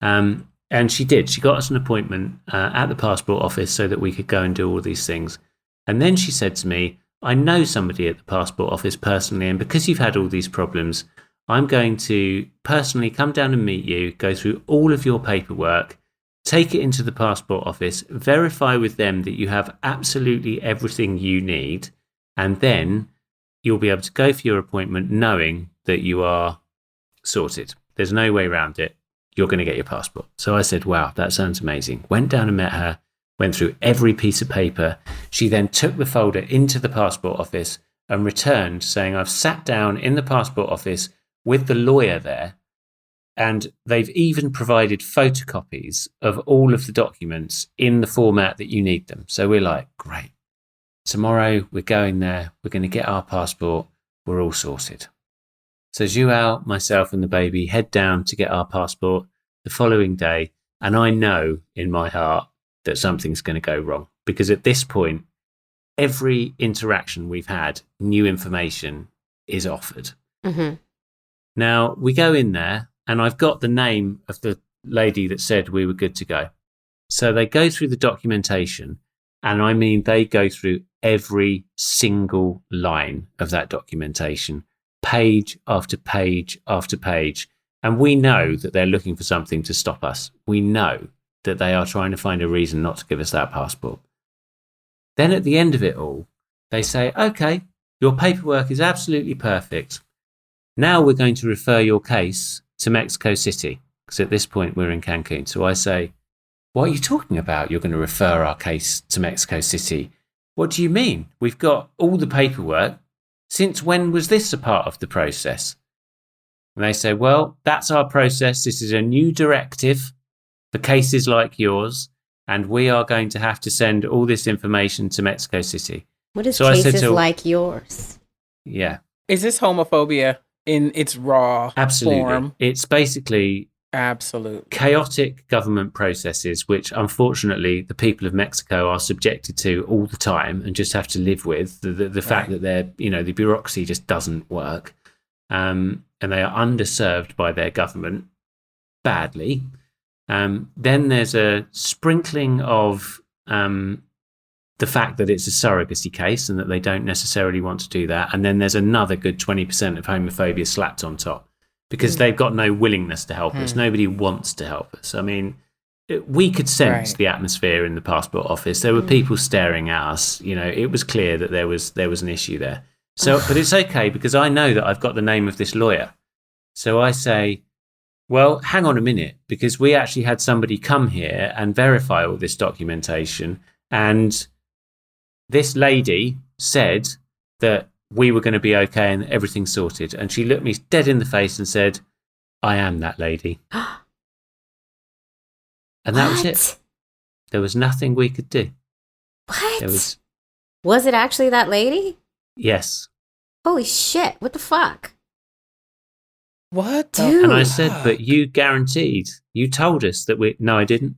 And she did. She got us an appointment at the passport office so that we could go and do all these things. And then she said to me, I know somebody at the passport office personally, and because you've had all these problems, I'm going to personally come down and meet you, go through all of your paperwork, take it into the passport office, verify with them that you have absolutely everything you need, and then you'll be able to go for your appointment knowing that you are sorted. There's no way around it. You're going to get your passport. So I said, wow, that sounds amazing. Went down and met her. Went through every piece of paper. She then took the folder into the passport office and returned saying, I've sat down in the passport office with the lawyer there, and they've even provided photocopies of all of the documents in the format that you need them. So we're like, great. Tomorrow we're going there. We're going to get our passport. We're all sorted. So Joao, myself and the baby head down to get our passport the following day. And I know in my heart that something's going to go wrong, because at this point, every interaction we've had, new information is offered. Now, we go in there and I've got the name of the lady that said we were good to go. So they go through the documentation, and I mean, they go through every single line of that documentation, page after page after page. And we know that they're looking for something to stop us. We know that they are trying to find a reason not to give us that passport. Then at the end of it all, they say, okay, your paperwork is absolutely perfect. Now we're going to refer your case to Mexico City, because at this point we're in Cancun. So I say, what are you talking about? You're going to refer our case to Mexico City? What do you mean? We've got all the paperwork. Since when was this a part of the process? And they say, well, that's our process. This is a new directive for cases like yours, and we are going to have to send all this information to Mexico City. What is cases like yours? Yeah. Is this homophobia in its raw form? It's basically absolute chaotic government processes, which unfortunately the people of Mexico are subjected to all the time and just have to live with the fact that they're, the bureaucracy just doesn't work. and they are underserved by their government badly. Then there's a sprinkling of the fact that it's a surrogacy case and that they don't necessarily want to do that. And then there's another good 20% of homophobia slapped on top because they've got no willingness to help us. Nobody wants to help us. I mean, we could sense the atmosphere in the passport office. There were people staring at us. You know, it was clear that there was an issue there. So, but it's okay because I know that I've got the name of this lawyer. So I say, well, hang on a minute, because we actually had somebody come here and verify all this documentation. And this lady said that we were going to be okay and everything's sorted. And she looked me dead in the face and said, I am that lady. And that was it. There was nothing we could do. What? Was it actually that lady? Yes. Holy shit. What the fuck? What? Dude. And I said, but you guaranteed. You told us that we... No, I didn't.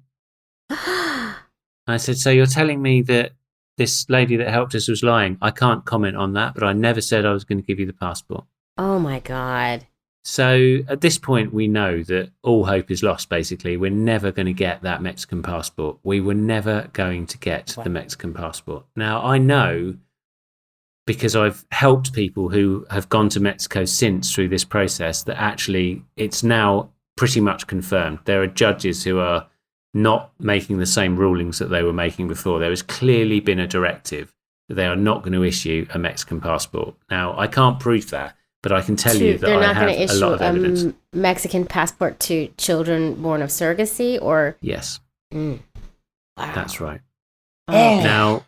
I said, so you're telling me that this lady that helped us was lying? I can't comment on that, but I never said I was going to give you the passport. Oh my God. So at this point, we know that all hope is lost, basically. We're never going to get that Mexican passport. We were never going to get the Mexican passport. Now, I know, because I've helped people who have gone to Mexico since through this process, that actually it's now pretty much confirmed. There are judges who are not making the same rulings that they were making before. There has clearly been a directive that they are not going to issue a Mexican passport. Now, I can't prove that, but I can tell you that they're I not have going to a issue lot of evidence. a Mexican passport to children born of surrogacy, or Yes, wow. that's right. Oh. Now,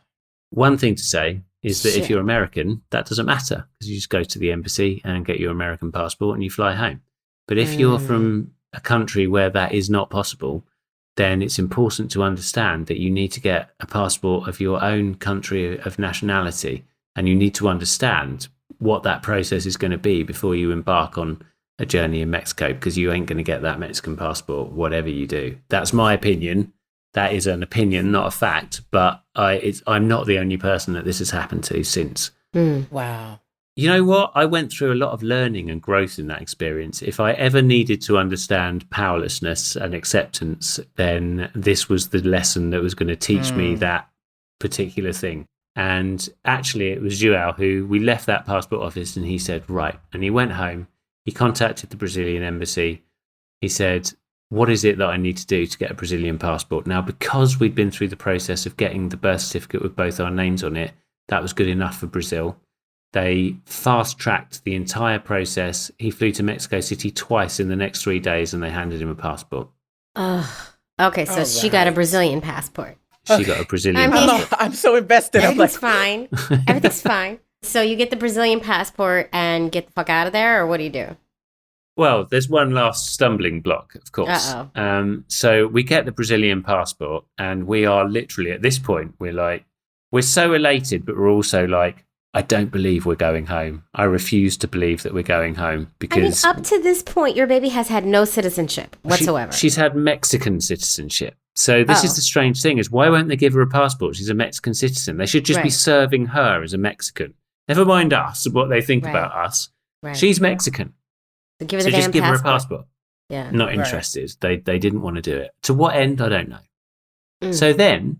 one thing to say is that Shit. if you're American, that doesn't matter because you just go to the embassy and get your American passport and you fly home. But if you're from a country where that is not possible, then it's important to understand that you need to get a passport of your own country of nationality, and you need to understand what that process is going to be before you embark on a journey in Mexico, because you ain't going to get that Mexican passport, whatever you do. That's my opinion. That is an opinion, not a fact, but I'm not the only person that this has happened to since. Wow. You know what? I went through a lot of learning and growth in that experience. If I ever needed to understand powerlessness and acceptance, then this was the lesson that was going to teach me that particular thing. And actually, it was Joao who we left that passport office and he said, right. And he went home. He contacted the Brazilian embassy. He said, what is it that I need to do to get a Brazilian passport? Now, because we'd been through the process of getting the birth certificate with both our names on it, that was good enough for Brazil. They fast-tracked the entire process. He flew to Mexico City twice in the next 3 days and they handed him a passport. Okay, so she got a Brazilian passport. She got a Brazilian passport. I'm so invested. I'm like, Everything's fine. Everything's fine. So you get the Brazilian passport and get the fuck out of there, or what do you do? Well, there's one last stumbling block, of course. So we get the Brazilian passport and we are literally, at this point, we're so elated, but we're also like, I don't believe we're going home. I refuse to believe that we're going home because... I mean, up to this point, your baby has had no citizenship whatsoever. She's had Mexican citizenship. So this is the strange thing, is why won't they give her a passport? She's a Mexican citizen. They should just be serving her as a Mexican. Never mind us, what they think about us. Right. She's Mexican. So give her So the just damn give her a passport. passport. Yeah. Not interested. They didn't want to do it. To what end, I don't know. So then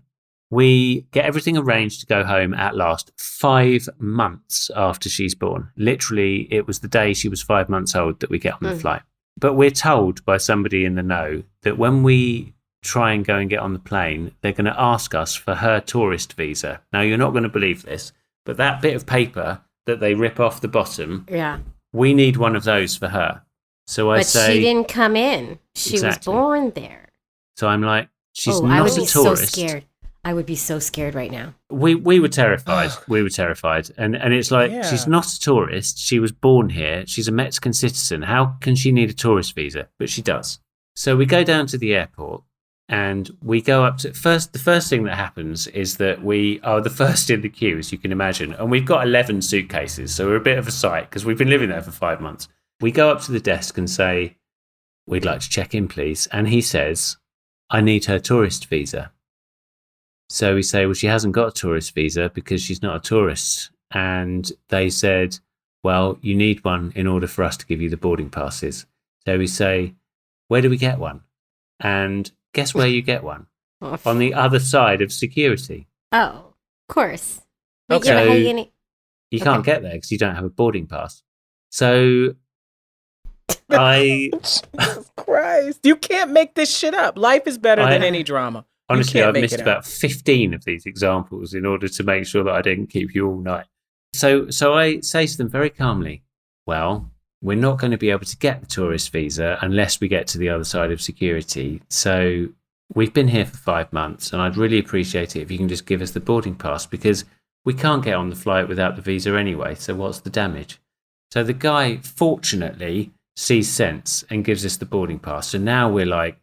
we get everything arranged to go home at last 5 months after she's born. Literally, it was the day she was 5 months old that we get on the flight. But we're told by somebody in the know that when we try and go and get on the plane, they're going to ask us for her tourist visa. Now, you're not going to believe this, but that bit of paper that they rip off the bottom, we need one of those for her. So I say... But she didn't come in. She was born there. So I'm like, she's not I would a be tourist. so scared. I would be so scared right now. We were terrified. We were terrified. And it's like, she's not a tourist. She was born here. She's a Mexican citizen. How can she need a tourist visa? But she does. So we go down to the airport and we go up to... The first thing that happens is that we are the first in the queue, as you can imagine. And we've got 11 suitcases. So we're a bit of a sight because we've been living there for 5 months. We go up to the desk and say, we'd like to check in, please. And he says, I need her tourist visa. So we say, well, she hasn't got a tourist visa because she's not a tourist. And they said, well, you need one in order for us to give you the boarding passes. So we say, where do we get one? And guess where you get one? On the other side of security. Oh, of course. Wait, Okay. yeah, but how So- you You can't get there because you don't have a boarding pass. So I Jesus Christ. You can't make this shit up. Life is better than any drama. honestly, can't I've make missed it about up. 15 of these examples in order to make sure that I didn't keep you all night. So I say to them very calmly, well, we're not going to be able to get the tourist visa unless we get to the other side of security. So we've been here for 5 months, and I'd really appreciate it if you can just give us the boarding pass, because we can't get on the flight without the visa anyway. So what's the damage? So the guy, fortunately, sees sense and gives us the boarding pass. So now we're like,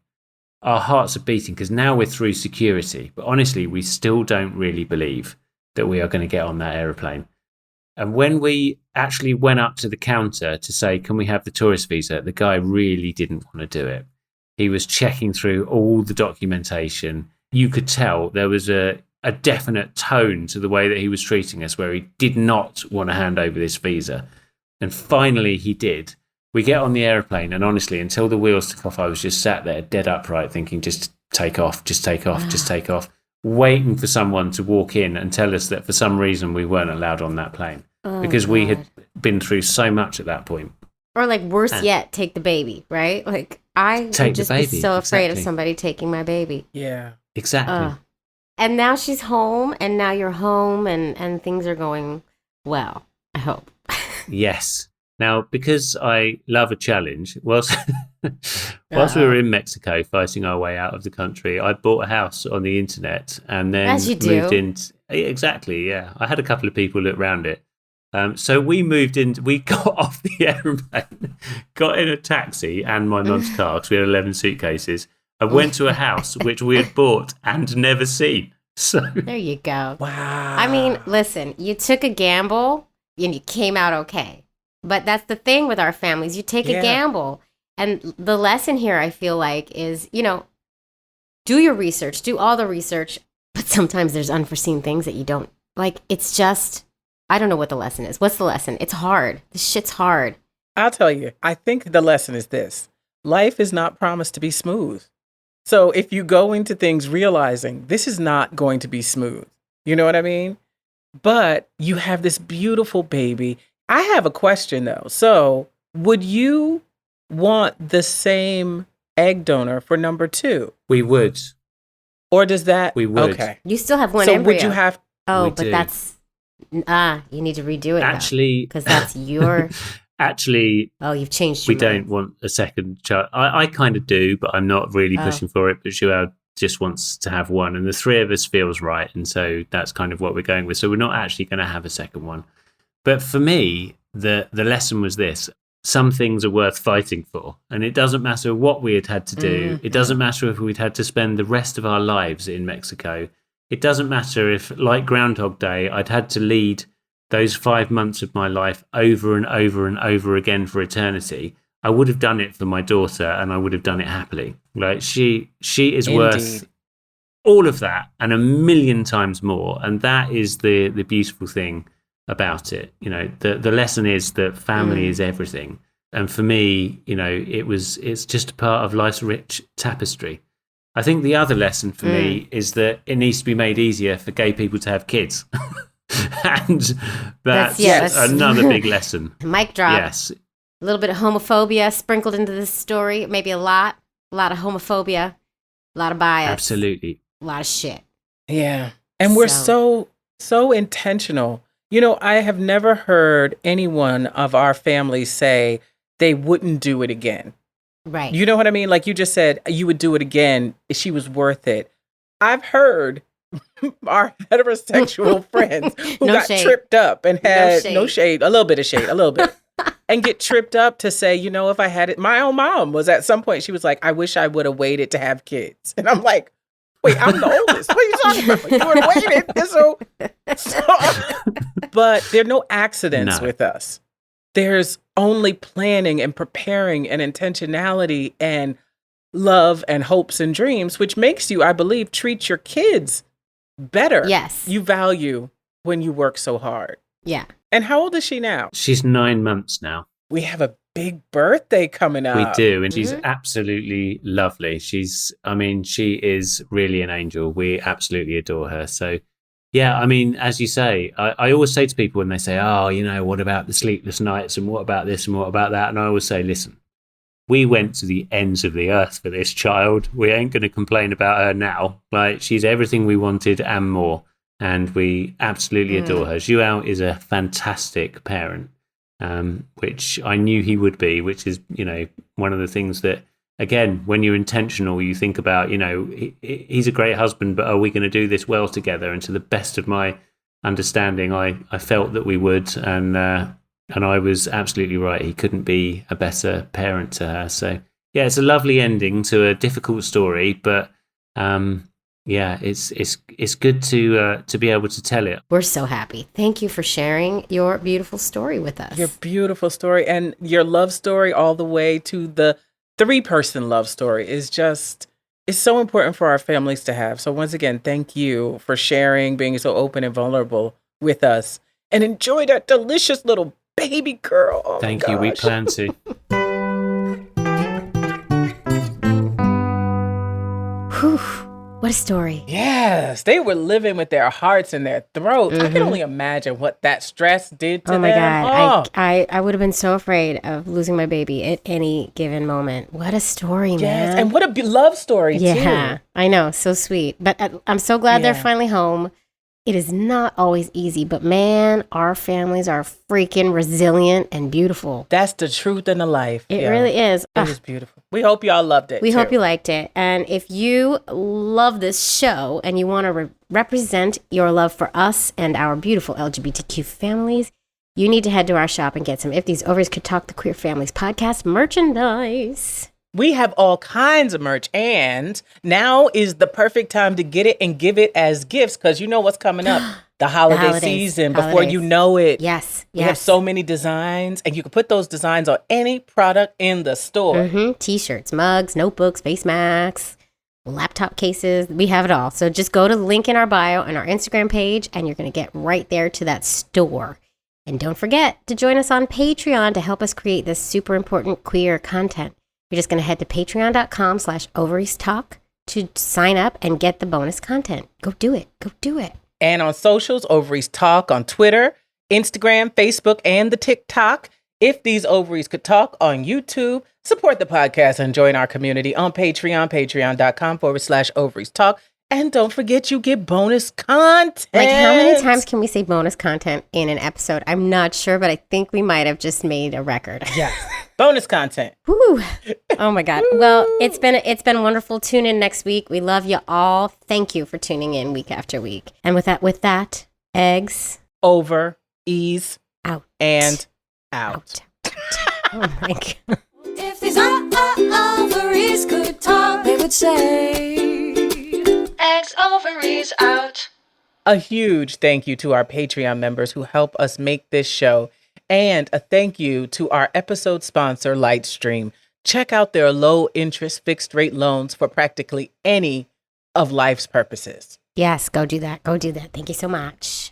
our hearts are beating because now we're through security. But honestly, we still don't really believe that we are going to get on that aeroplane. And when we actually went up to the counter to say, can we have the tourist visa? The guy really didn't want to do it. He was checking through all the documentation. You could tell there was a definite tone to the way that he was treating us, where he did not want to hand over this visa. And finally he did. We get on the aeroplane, and honestly, until the wheels took off, I was just sat there dead upright thinking, just take off, just take off, just take off, waiting for someone to walk in and tell us that for some reason we weren't allowed on that plane, because we had been through so much at that point. Or like worse yet, take the baby, right? Like I Take would just the be baby, so afraid of exactly. somebody taking my baby. Yeah. Exactly. And now she's home, and now you're home, and things are going well, I hope. Yes. Now, because I love a challenge, whilst we were in Mexico fighting our way out of the country, I bought a house on the internet and then As you moved do. in. Exactly, yeah. I had a couple of people look around it. So we moved in, we got off the aeroplane, got in a taxi and my mum's car, because we had 11 suitcases, and went to a house which we had bought and never seen. So There you go. Wow. I mean, listen, you took a gamble and you came out okay. But that's the thing with our families. You take a gamble. And the lesson here, I feel like, is, do your research, do all the research. But sometimes there's unforeseen things that you don't like. It's just, I don't know what the lesson is. What's the lesson? It's hard. This shit's hard. I'll tell you, I think the lesson is this. Life is not promised to be smooth. So if you go into things realizing this is not going to be smooth, you know what I mean? But you have this beautiful baby. I have a question though. So would you want the same egg donor for number 2? we would. Or does that? We would. Okay. You still have one So embryo. would you have? Oh, We but do. that's, you need to redo it. Actually, Because that's your, actually, you've changed we your mind. don't want a second child. I kind of do, but I'm not really Oh. pushing for it. But Joao just wants to have one, and the three of us feels right, and so that's kind of what we're going with. So we're not actually going to have a second one. But for me, the lesson was this: some things are worth fighting for, and it doesn't matter what we had to do. It doesn't matter if we'd had to spend the rest of our lives in Mexico. It doesn't matter if, like Groundhog Day, I'd had to lead those 5 months of my life over and over and over again for eternity. I would have done it for my daughter, and I would have done it happily. Like she is worth Indeed. all of that and a million times more. And that is the beautiful thing about it. The lesson is that family is everything. And for me, it's just a part of life's rich tapestry. I think the other lesson for me is that it needs to be made easier for gay people to have kids. And that's Yes. another big lesson. Mic drop. Yes. A little bit of homophobia sprinkled into this story. Maybe a lot of homophobia, a lot of bias. Absolutely. A lot of shit. Yeah. And we're so intentional. I have never heard anyone of our family say they wouldn't do it again. Right. You know what I mean? Like you just said, you would do it again if she was worth it. I've heard our heterosexual friends who No got shade. tripped up and had shade. no shade, a little bit of shade, a little bit, and get tripped up to say, if I had it, my own mom was at some point, she was like, I wish I would have waited to have kids. And I'm like, wait, I'm the oldest. What are you talking about? You would have waited. But there are no accidents No. with us. There's only planning and preparing and intentionality and love and hopes and dreams, which makes you, I believe, treat your kids better. Yes. You value when you work so hard. Yeah. And how old is she now? She's 9 months now. We have a big birthday coming up. We do, and she's absolutely lovely. she is really an angel. We absolutely adore her. So, yeah, I mean, as you say, I always say to people when they say, oh, what about the sleepless nights and what about this and what about that? And I always say, listen, we went to the ends of the earth for this child. We ain't going to complain about her now. Like, she's everything we wanted and more. And we absolutely adore her. Joao is a fantastic parent. Which I knew he would be, which is, one of the things that, again, when you're intentional, you think about, he's a great husband, but are we going to do this well together? And to the best of my understanding, I felt that we would. And I was absolutely right. He couldn't be a better parent to her. So, yeah, it's a lovely ending to a difficult story, but yeah, it's good to be able to tell it. We're so happy. Thank you for sharing your beautiful story with us. Your beautiful story and your love story all the way to the 3-person love story is so important for our families to have. So once again, thank you for sharing, being so open and vulnerable with us, and enjoy that delicious little baby girl. Oh, thank you. We plan to. Whew. What a story. Yes, they were living with their hearts in their throats. I can only imagine what that stress did to them. Oh my God. I would have been so afraid of losing my baby at any given moment. What a story, man. And what a love story, too. Yeah, I know. So sweet. But I'm so glad they're finally home. It is not always easy, but man, our families are freaking resilient and beautiful. That's the truth in the life. It really is. It is beautiful. We hope y'all loved it. We hope you liked it. And if you love this show and you want to represent your love for us and our beautiful LGBTQ families, you need to head to our shop and get some If These Ovaries Could Talk, the Queer Families podcast merchandise. We have all kinds of merch, and now is the perfect time to get it and give it as gifts, because you know what's coming up. The holiday season, before you know it. Yes. We have so many designs, and you can put those designs on any product in the store. T-shirts, mugs, notebooks, face masks, laptop cases. We have it all. So just go to the link in our bio and our Instagram page, and you're going to get right there to that store. And don't forget to join us on Patreon to help us create this super important queer content. You're just going to head to patreon.com/ovariestalk to sign up and get the bonus content. Go do it. Go do it. And on socials, Ovaries Talk on Twitter, Instagram, Facebook, and the TikTok. If These Ovaries Could Talk on YouTube. Support the podcast and join our community on Patreon, patreon.com/Ovaries Talk. And don't forget, you get bonus content. Like, how many times can we say bonus content in an episode? I'm not sure, but I think we might have just made a record. Yes. Bonus content. Woo. Oh my God. Well, it's been wonderful. Tune in next week. We love you all. Thank you for tuning in week after week. And with that, eggs over, ease, out, and out. Oh my God. If these ovaries could talk, they would say, eggs, ovaries, out. A huge thank you to our Patreon members who help us make this show. And a thank you to our episode sponsor, Lightstream. Check out their low-interest fixed-rate loans for practically any of life's purposes. Yes, go do that. Go do that. Thank you so much.